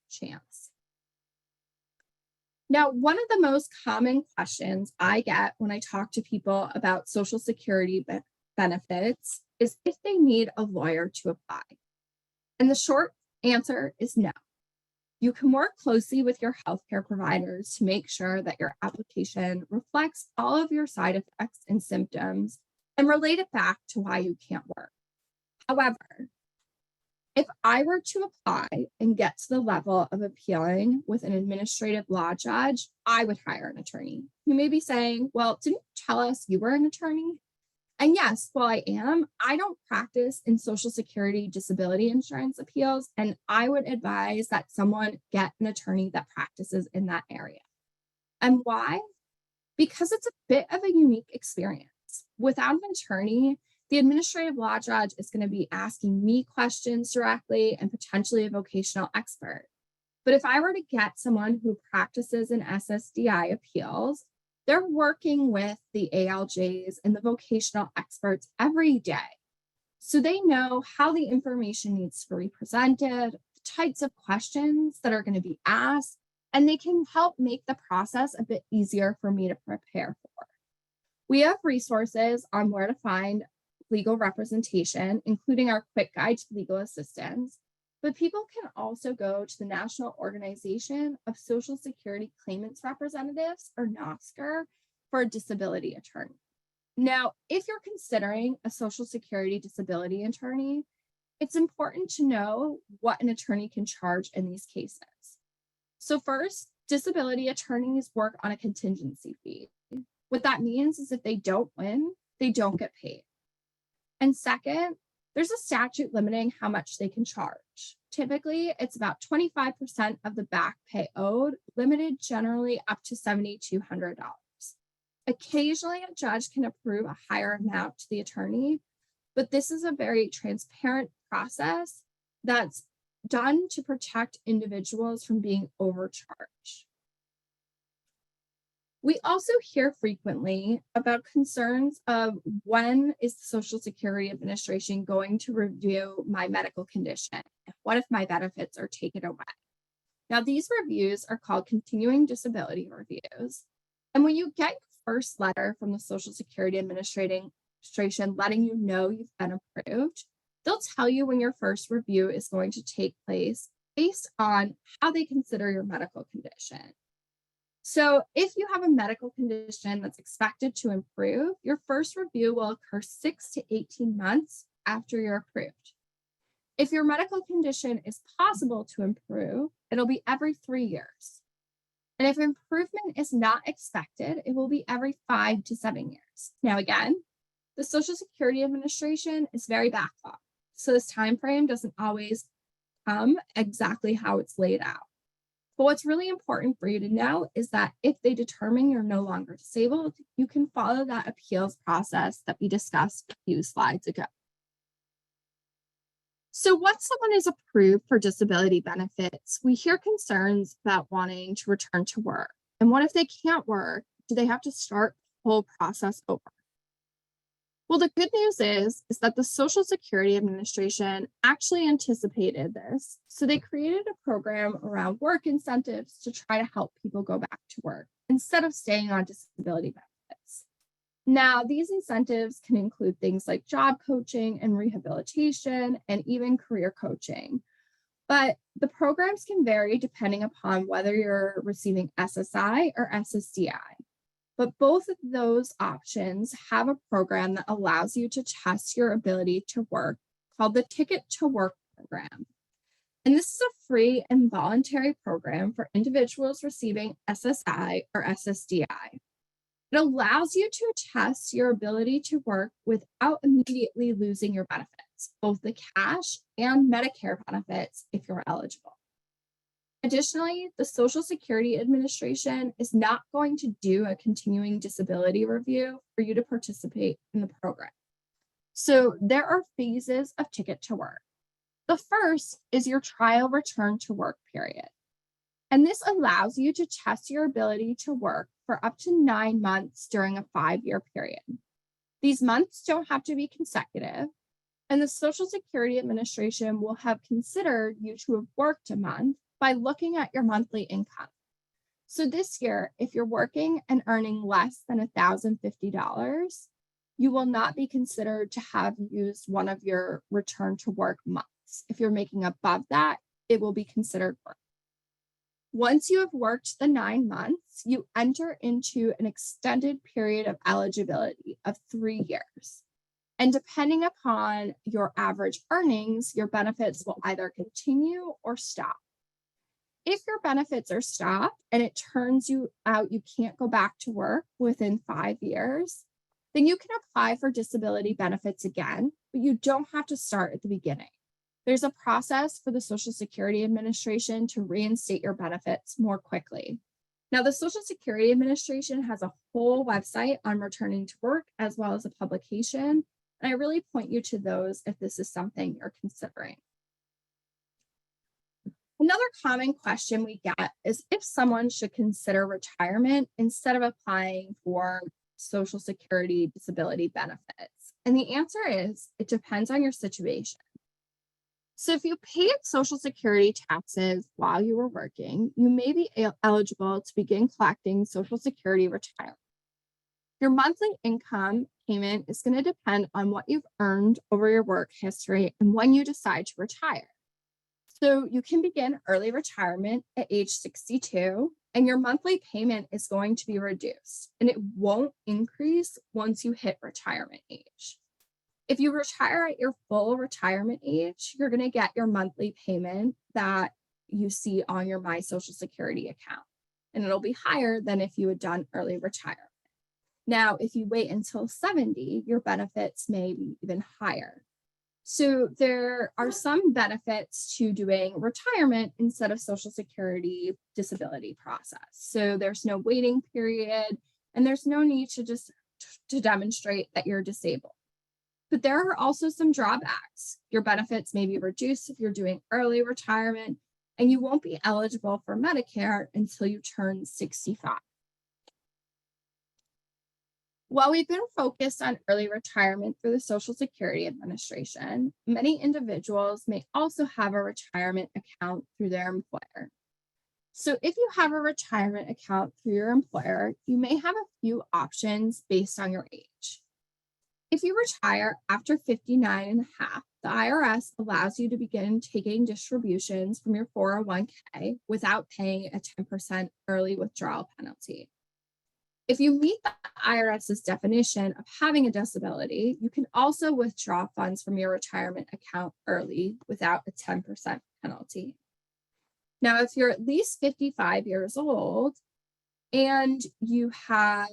chance. Now, one of the most common questions I get when I talk to people about Social Security benefits is if they need a lawyer to apply. And the short answer is no. You can work closely with your healthcare providers to make sure that your application reflects all of your side effects and symptoms and relate it back to why you can't work. However, if I were to apply and get to the level of appealing with an administrative law judge, I would hire an attorney. You may be saying, well, didn't you tell us you were an attorney? And yes, while I am, I don't practice in Social Security disability insurance appeals, and I would advise that someone get an attorney that practices in that area. And why? Because it's a bit of a unique experience. Without an attorney, the administrative law judge is going to be asking me questions directly and potentially a vocational expert. But if I were to get someone who practices in SSDI appeals, they're working with the ALJs and the vocational experts every day. So they know how the information needs to be presented, the types of questions that are going to be asked, and they can help make the process a bit easier for me to prepare for. We have resources on where to find legal representation, including our quick guide to legal assistance, but people can also go to the National Organization of Social Security Claimants Representatives, or NOSCR, for a disability attorney. Now, if you're considering a Social Security disability attorney, it's important to know what an attorney can charge in these cases. So first, disability attorneys work on a contingency fee. What that means is if they don't win, they don't get paid. And second, there's a statute limiting how much they can charge. Typically, it's about 25% of the back pay owed, limited generally up to $7,200. Occasionally, a judge can approve a higher amount to the attorney, but this is a very transparent process that's done to protect individuals from being overcharged. We also hear frequently about concerns of when is the Social Security Administration going to review my medical condition? What if my benefits are taken away? Now, these reviews are called continuing disability reviews. And when you get your first letter from the Social Security Administration letting you know you've been approved, they'll tell you when your first review is going to take place based on how they consider your medical condition. So if you have a medical condition that's expected to improve, your first review will occur 6 to 18 months after you're approved. If your medical condition is possible to improve, it'll be every 3 years. And if improvement is not expected, it will be every 5 to 7 years. Now, again, the Social Security Administration is very backlogged, so this time frame doesn't always come exactly how it's laid out. But what's really important for you to know is that if they determine you're no longer disabled, you can follow that appeals process that we discussed a few slides ago. So once someone is approved for disability benefits, we hear concerns about wanting to return to work. And what if they can't work? Do they have to start the whole process over? Well, the good news is that the Social Security Administration actually anticipated this. So they created a program around work incentives to try to help people go back to work instead of staying on disability benefits. Now, these incentives can include things like job coaching and rehabilitation and even career coaching. But the programs can vary depending upon whether you're receiving SSI or SSDI. But both of those options have a program that allows you to test your ability to work called the Ticket to Work program. And this is a free and voluntary program for individuals receiving SSI or SSDI. It allows you to test your ability to work without immediately losing your benefits, both the cash and Medicare benefits if you're eligible. Additionally, the Social Security Administration is not going to do a continuing disability review for you to participate in the program. So there are phases of Ticket to Work. The first is your trial return to work period. And this allows you to test your ability to work for up to 9 months during a 5-year period. These months don't have to be consecutive, and the Social Security Administration will have considered you to have worked a month by looking at your monthly income. So this year, if you're working and earning less than $1,050, you will not be considered to have used one of your return to work months. If you're making above that, it will be considered work. Once you have worked the 9 months, you enter into an extended period of eligibility of 3 years. And depending upon your average earnings, your benefits will either continue or stop. If your benefits are stopped and it turns out you can't go back to work within 5 years, then you can apply for disability benefits again, but you don't have to start at the beginning. There's a process for the Social Security Administration to reinstate your benefits more quickly. Now, the Social Security Administration has a whole website on returning to work as well as a publication, and I really point you to those if this is something you're considering. Another common question we get is if someone should consider retirement instead of applying for Social Security disability benefits. And the answer is it depends on your situation. So if you paid Social Security taxes while you were working, you may be eligible to begin collecting Social Security retirement. Your monthly income payment is going to depend on what you've earned over your work history and when you decide to retire. So you can begin early retirement at age 62, and your monthly payment is going to be reduced, and it won't increase once you hit retirement age. If you retire at your full retirement age, you're going to get your monthly payment that you see on your My Social Security account, and it'll be higher than if you had done early retirement. Now, if you wait until 70, your benefits may be even higher. So there are some benefits to doing retirement instead of Social Security disability process. So there's no waiting period, and there's no need to demonstrate that you're disabled. But there are also some drawbacks. Your benefits may be reduced if you're doing early retirement, and you won't be eligible for Medicare until you turn 65. While we've been focused on early retirement through the Social Security Administration, many individuals may also have a retirement account through their employer. So if you have a retirement account through your employer, you may have a few options based on your age. If you retire after 59 and a half, the IRS allows you to begin taking distributions from your 401k without paying a 10% early withdrawal penalty. If you meet the IRS's definition of having a disability, you can also withdraw funds from your retirement account early without a 10% penalty. Now, if you're at least 55 years old and you have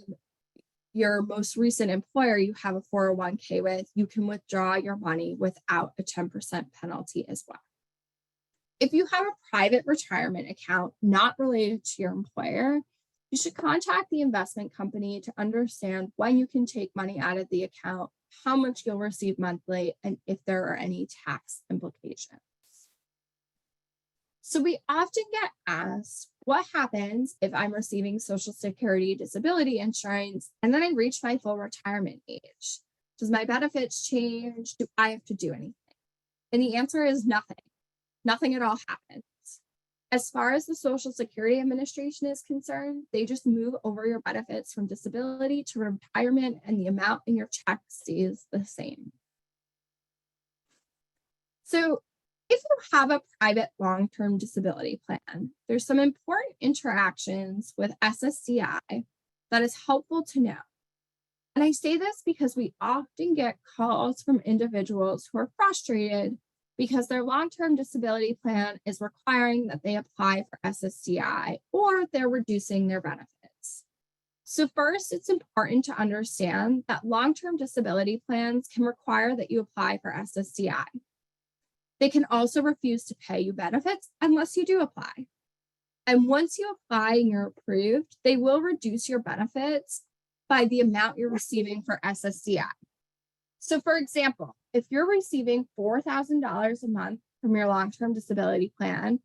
your most recent employer you have a 401k with, you can withdraw your money without a 10% penalty as well. If you have a private retirement account not related to your employer, you should contact the investment company to understand when you can take money out of the account, how much you'll receive monthly, and if there are any tax implications. So we often get asked, what happens if I'm receiving Social Security disability insurance and then I reach my full retirement age? Does my benefits change? Do I have to do anything? And the answer is nothing. Nothing at all happens. As far as the Social Security Administration is concerned, they just move over your benefits from disability to retirement, and the amount in your check stays the same. So if you have a private long-term disability plan, there's some important interactions with SSDI that is helpful to know. And I say this because we often get calls from individuals who are frustrated because their long-term disability plan is requiring that they apply for SSDI or they're reducing their benefits. So first, it's important to understand that long-term disability plans can require that you apply for SSDI. They can also refuse to pay you benefits unless you do apply. And once you apply and you're approved, they will reduce your benefits by the amount you're receiving for SSDI. So for example, if you're receiving $4,000 a month from your long-term disability plan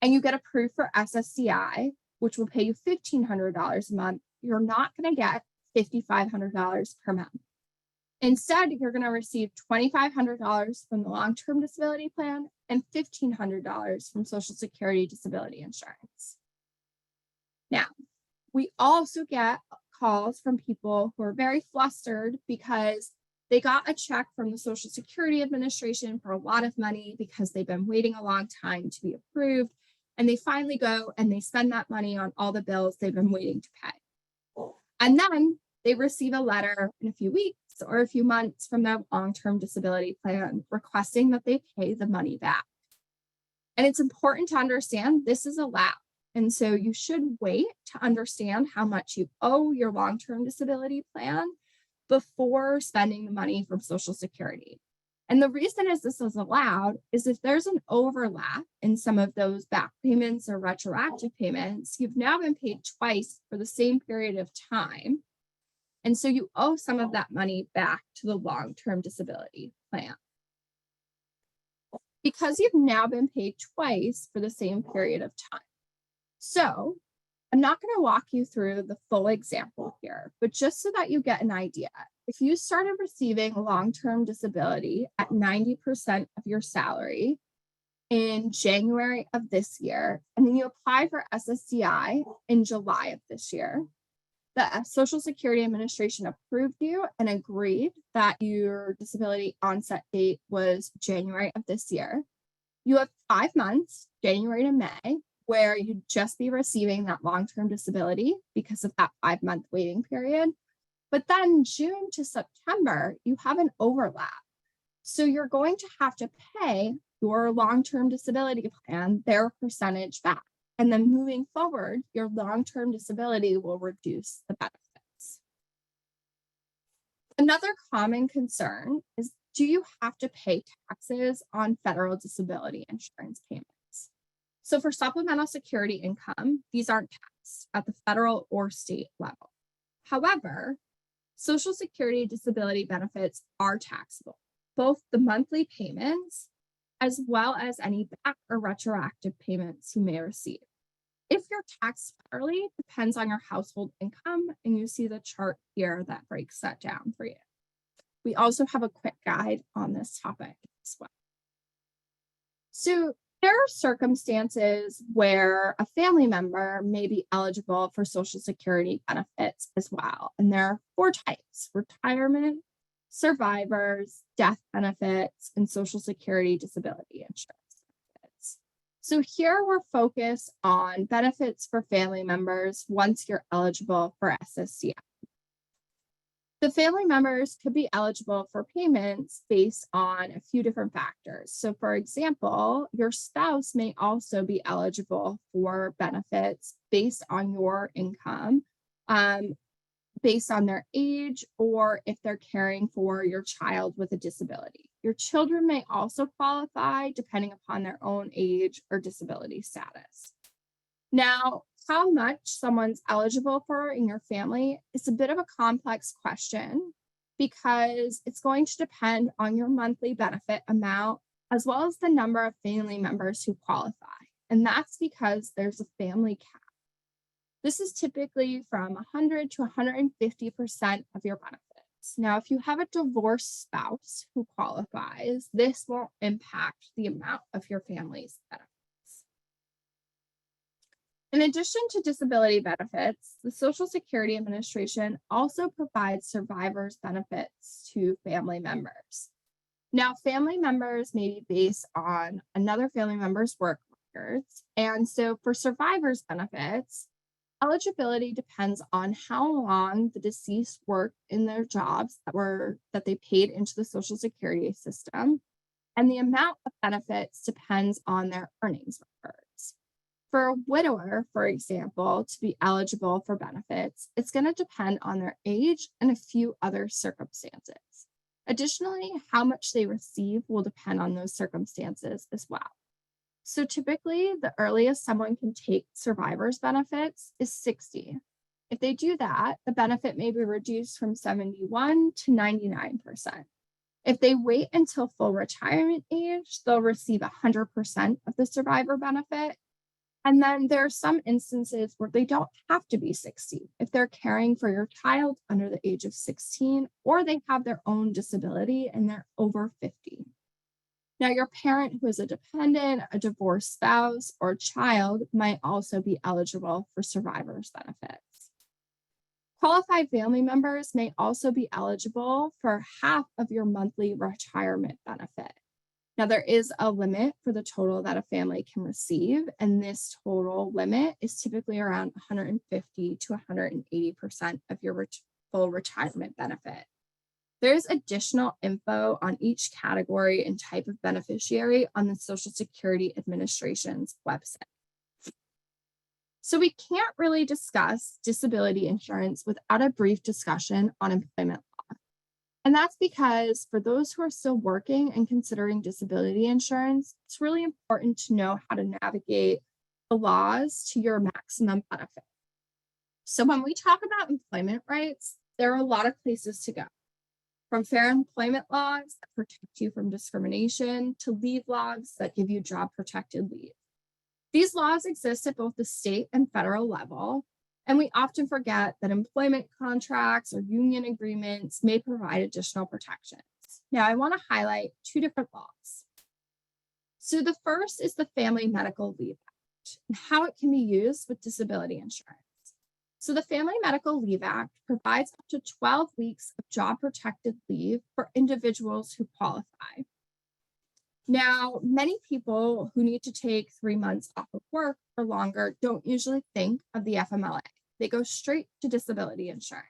and you get approved for SSDI, which will pay you $1,500 a month, you're not going to get $5,500 per month. Instead, you're going to receive $2,500 from the long-term disability plan and $1,500 from Social Security disability insurance. Now, we also get calls from people who are very flustered because they got a check from the Social Security Administration for a lot of money because they've been waiting a long time to be approved, and they finally go and they spend that money on all the bills they've been waiting to pay. And then they receive a letter in a few weeks or a few months from their long-term disability plan requesting that they pay the money back. And it's important to understand this is allowed. And so you should wait to understand how much you owe your long-term disability plan before spending the money from Social Security. And the reason is this is allowed is if there's an overlap in some of those back payments or retroactive payments, you've now been paid twice for the same period of time. And so you owe some of that money back to the long-term disability plan. Because you've now been paid twice for the same period of time. So I'm not going to walk you through the full example here, but just so that you get an idea, if you started receiving long-term disability at 90% of your salary in January of this year, and then you apply for SSDI in July of this year. The Social Security Administration approved you and agreed that your disability onset date was January of this year. You have 5 months, January to May, where you'd just be receiving that long-term disability because of that 5-month waiting period. But then June to September, you have an overlap. So you're going to have to pay your long-term disability plan their percentage back. And then moving forward, your long-term disability will reduce the benefits. Another common concern is, do you have to pay taxes on federal disability insurance payments? So for supplemental security income, these aren't taxed at the federal or state level. However, Social Security disability benefits are taxable, both the monthly payments as well as any back or retroactive payments you may receive. If you're taxed federally, depends on your household income, and you see the chart here that breaks that down for you. We also have a quick guide on this topic as well. So there are circumstances where a family member may be eligible for Social Security benefits as well. And there are 4 types: retirement, survivors, death benefits, and Social Security disability insurance benefits. So here we're focused on benefits for family members once you're eligible for SSDI. The family members could be eligible for payments based on a few different factors. So for example, your spouse may also be eligible for benefits based on your income, based on their age, or if they're caring for your child with a disability. Your children may also qualify depending upon their own age or disability status. Now, how much someone's eligible for in your family is a bit of a complex question because it's going to depend on your monthly benefit amount as well as the number of family members who qualify. And that's because there's a family cap. This is typically from 100 to 150% of your benefits. Now, if you have a divorced spouse who qualifies, this won't impact the amount of your family's benefits. In addition to disability benefits, the Social Security Administration also provides survivors benefits to family members. Now, family members may be based on another family member's work records. And so for survivors benefits, eligibility depends on how long the deceased worked in their jobs that they paid into the Social Security system, and the amount of benefits depends on their earnings records. For a widower, for example, to be eligible for benefits, it's going to depend on their age and a few other circumstances. Additionally, how much they receive will depend on those circumstances as well. So typically, the earliest someone can take survivors benefits is 60. If they do that, the benefit may be reduced from 71 to 99%. If they wait until full retirement age, they'll receive 100% of the survivor benefit. And then there are some instances where they don't have to be 60. If they're caring for your child under the age of 16, or they have their own disability and they're over 50. Now, your parent who is a dependent, a divorced spouse, or child might also be eligible for survivors benefits. Qualified family members may also be eligible for half of your monthly retirement benefit. Now, there is a limit for the total that a family can receive, and this total limit is typically around 150 to 180% of your full retirement benefit. There's additional info on each category and type of beneficiary on the Social Security Administration's website. So we can't really discuss disability insurance without a brief discussion on employment law. And that's because for those who are still working and considering disability insurance, it's really important to know how to navigate the laws to your maximum benefit. So when we talk about employment rights, there are a lot of places to go. From fair employment laws that protect you from discrimination to leave laws that give you job protected leave. These laws exist at both the state and federal level, and we often forget that employment contracts or union agreements may provide additional protections. Now, I want to highlight 2 different laws. So the first is the Family Medical Leave Act and how it can be used with disability insurance. So the Family Medical Leave Act provides up to 12 weeks of job protected leave for individuals who qualify. Now, many people who need to take 3 months off of work or longer don't usually think of the FMLA. They go straight to disability insurance.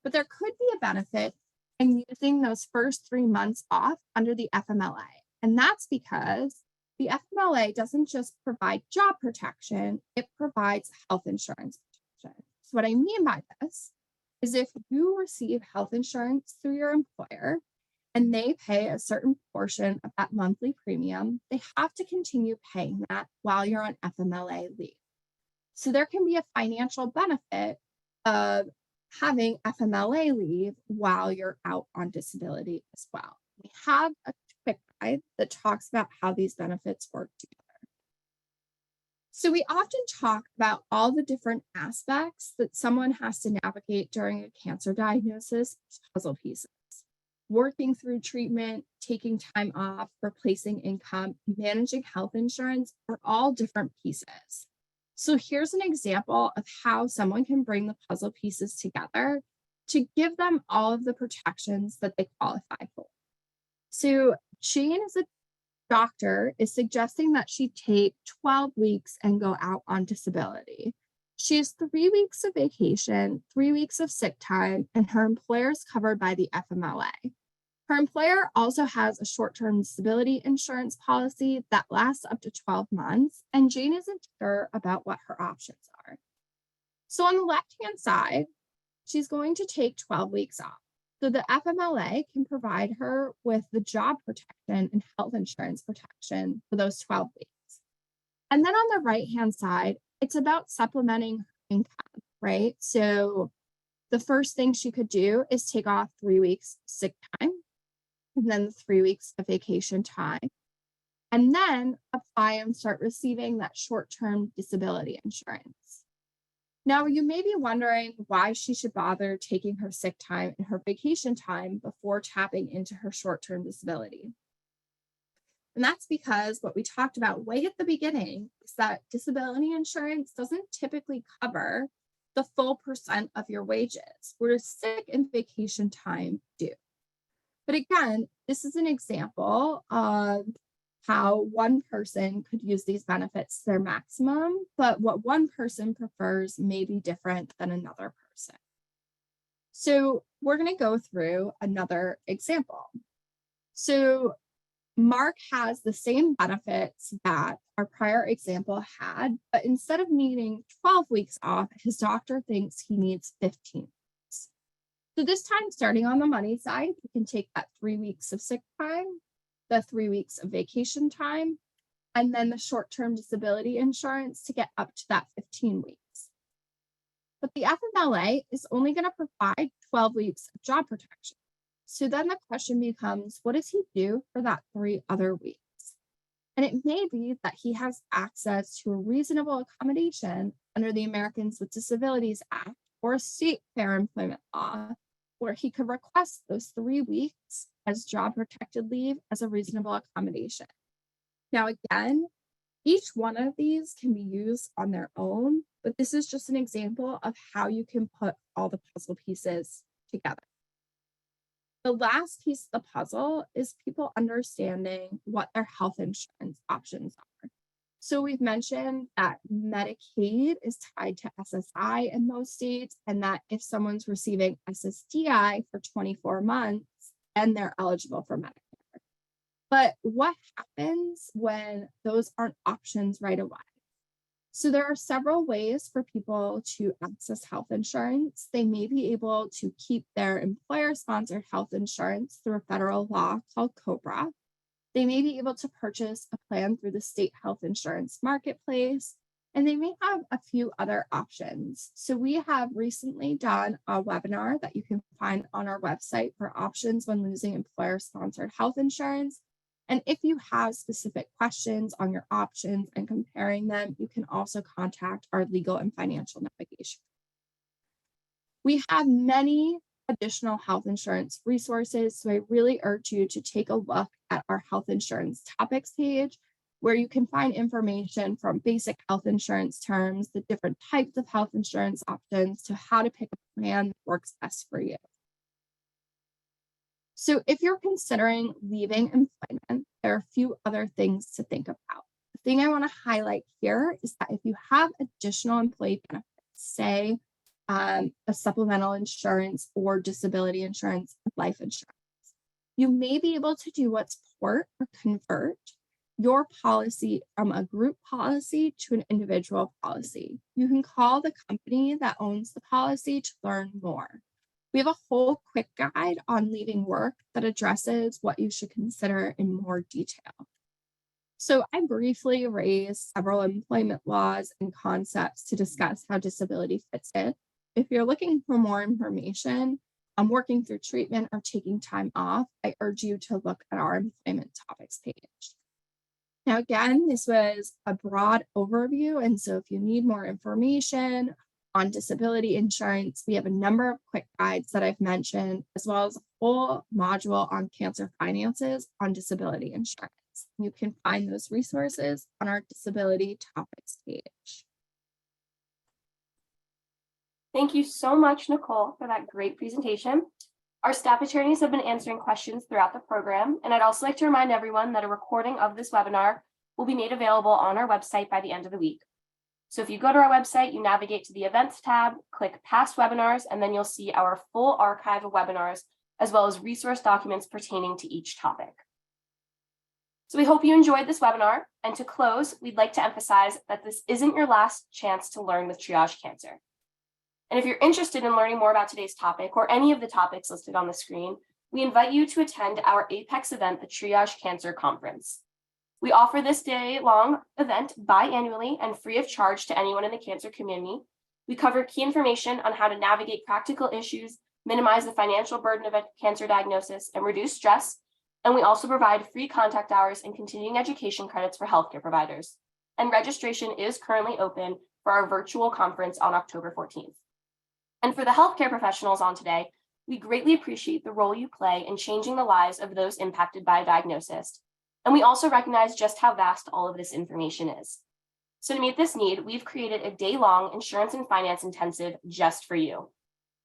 But there could be a benefit in using those first 3 months off under the FMLA. And that's because the FMLA doesn't just provide job protection, it provides health insurance protection. So, what I mean by this is if you receive health insurance through your employer and they pay a certain portion of that monthly premium, they have to continue paying that while you're on FMLA leave. So, there can be a financial benefit of having FMLA leave while you're out on disability as well. We have a quick guide that talks about how these benefits work together. So we often talk about all the different aspects that someone has to navigate during a cancer diagnosis as puzzle pieces. Working through treatment, taking time off, replacing income, managing health insurance are all different pieces. So here's an example of how someone can bring the puzzle pieces together to give them all of the protections that they qualify for. So Jane, as a doctor, is suggesting that she take 12 weeks and go out on disability. She has 3 weeks of vacation, 3 weeks of sick time, and her employer is covered by the FMLA. Her employer also has a short-term disability insurance policy that lasts up to 12 months, and Jane isn't sure about what her options are. So on the left-hand side, she's going to take 12 weeks off. So the FMLA can provide her with the job protection and health insurance protection for those 12 weeks. And then on the right-hand side, it's about supplementing her income, right? So the first thing she could do is take off 3 weeks sick time, and then 3 weeks of vacation time, and then apply and start receiving that short-term disability insurance. Now, you may be wondering why she should bother taking her sick time and her vacation time before tapping into her short-term disability. And that's because what we talked about way at the beginning is that disability insurance doesn't typically cover the full percent of your wages, whereas sick and vacation time do. But again, this is an example of how one person could use these benefits to their maximum, but what one person prefers may be different than another person. So we're going to go through another example. So Mark has the same benefits that our prior example had, but instead of needing 12 weeks off, his doctor thinks he needs 15 weeks. So this time, starting on the money side, you can take that 3 weeks of sick time, the 3 weeks of vacation time, and then the short-term disability insurance to get up to that 15 weeks. But the FMLA is only going to provide 12 weeks of job protection. So then the question becomes, what does he do for that 3 other weeks? And it may be that he has access to a reasonable accommodation under the Americans with Disabilities Act or a state fair employment law, where he could request those 3 weeks as job protected leave as a reasonable accommodation. Now, again, each one of these can be used on their own, but this is just an example of how you can put all the puzzle pieces together. The last piece of the puzzle is people understanding what their health insurance options are. So we've mentioned that Medicaid is tied to SSI in most states, and that if someone's receiving SSDI for 24 months, then they're eligible for Medicare. But what happens when those aren't options right away? So there are several ways for people to access health insurance. They may be able to keep their employer-sponsored health insurance through a federal law called COBRA. They may be able to purchase a plan through the state health insurance marketplace, and they may have a few other options. So we have recently done a webinar that you can find on our website for options when losing employer-sponsored health insurance. And if you have specific questions on your options and comparing them, you can also contact our legal and financial navigation. We have many additional health insurance resources, so I really urge you to take a look at our health insurance topics page where you can find information from basic health insurance terms, the different types of health insurance options, to how to pick a plan that works best for you. So if you're considering leaving employment, there are a few other things to think about. The thing I want to highlight here is that if you have additional employee benefits, say a supplemental insurance or disability insurance, life insurance, you may be able to do what's port or convert your policy from a group policy to an individual policy. You can call the company that owns the policy to learn more. We have a whole quick guide on leaving work that addresses what you should consider in more detail. So I briefly raised several employment laws and concepts to discuss how disability fits in. If you're looking for more information on working through treatment or taking time off, I urge you to look at our employment topics page. Now, again, this was a broad overview, and so if you need more information on disability insurance, we have a number of quick guides that I've mentioned, as well as a whole module on cancer finances on disability insurance. You can find those resources on our disability topics page. Thank you so much, Nicole, for that great presentation. Our staff attorneys have been answering questions throughout the program, and I'd also like to remind everyone that a recording of this webinar will be made available on our website by the end of the week. So if you go to our website, you navigate to the events tab, click past webinars, and then you'll see our full archive of webinars, as well as resource documents pertaining to each topic. So we hope you enjoyed this webinar, and to close, we'd like to emphasize that this isn't your last chance to learn with Triage Cancer. And if you're interested in learning more about today's topic or any of the topics listed on the screen, we invite you to attend our Apex event, the Triage Cancer Conference. We offer this day-long event biannually and free of charge to anyone in the cancer community. We cover key information on how to navigate practical issues, minimize the financial burden of a cancer diagnosis, and reduce stress. And we also provide free contact hours and continuing education credits for healthcare providers. And registration is currently open for our virtual conference on October 14th. And for the healthcare professionals on today, we greatly appreciate the role you play in changing the lives of those impacted by a diagnosis. And we also recognize just how vast all of this information is. So to meet this need, we've created a day-long insurance and finance intensive just for you.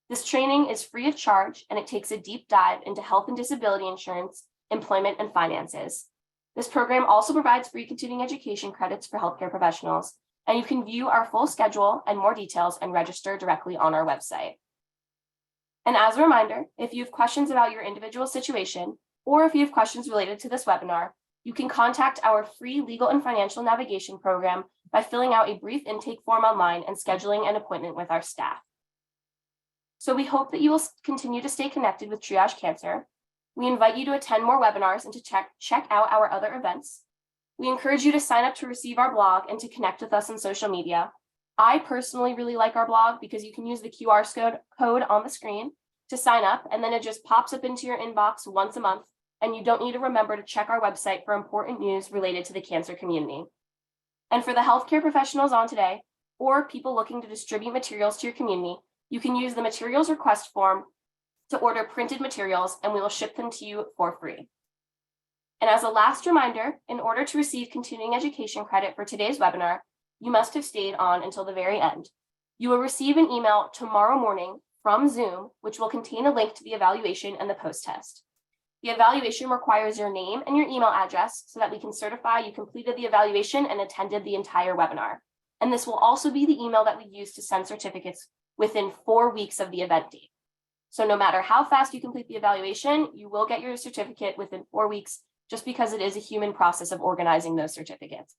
This training is free of charge, and it takes a deep dive into health and disability insurance, employment, and finances. This program also provides free continuing education credits for healthcare professionals, and you can view our full schedule and more details and register directly on our website. And as a reminder, if you have questions about your individual situation, or if you have questions related to this webinar, you can contact our free legal and financial navigation program by filling out a brief intake form online and scheduling an appointment with our staff. So we hope that you will continue to stay connected with Triage Cancer. We invite you to attend more webinars and to check out our other events. We encourage you to sign up to receive our blog and to connect with us on social media. I personally really like our blog because you can use the QR code on the screen to sign up, and then it just pops up into your inbox once a month, and you don't need to remember to check our website for important news related to the cancer community. And for the healthcare professionals on today, or people looking to distribute materials to your community, you can use the materials request form to order printed materials, and we will ship them to you for free. And as a last reminder, in order to receive continuing education credit for today's webinar, you must have stayed on until the very end. You will receive an email tomorrow morning from Zoom, which will contain a link to the evaluation and the post-test. The evaluation requires your name and your email address so that we can certify you completed the evaluation and attended the entire webinar. And this will also be the email that we use to send certificates within 4 weeks of the event date. So no matter how fast you complete the evaluation, you will get your certificate within 4 weeks, just because it is a human process of organizing those certificates.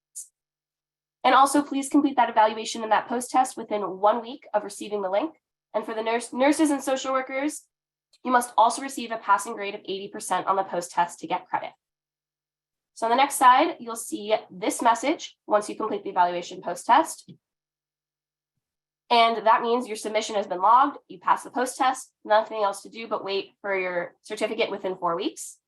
And also, please complete that evaluation and that post-test within 1 week of receiving the link. And for the nurses and social workers, you must also receive a passing grade of 80% on the post-test to get credit. So on the next slide, you'll see this message once you complete the evaluation post-test. And that means your submission has been logged, you passed the post-test, nothing else to do but wait for your certificate within 4 weeks.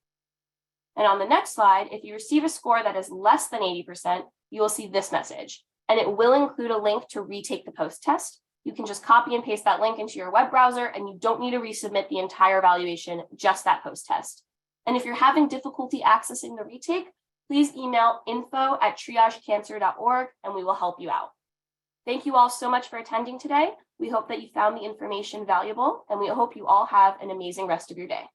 And on the next slide, if you receive a score that is less than 80%, you will see this message, and it will include a link to retake the post-test. You can just copy and paste that link into your web browser, and you don't need to resubmit the entire evaluation, just that post-test. And if you're having difficulty accessing the retake, please email info@triagecancer.org and we will help you out. Thank you all so much for attending today. We hope that you found the information valuable and we hope you all have an amazing rest of your day.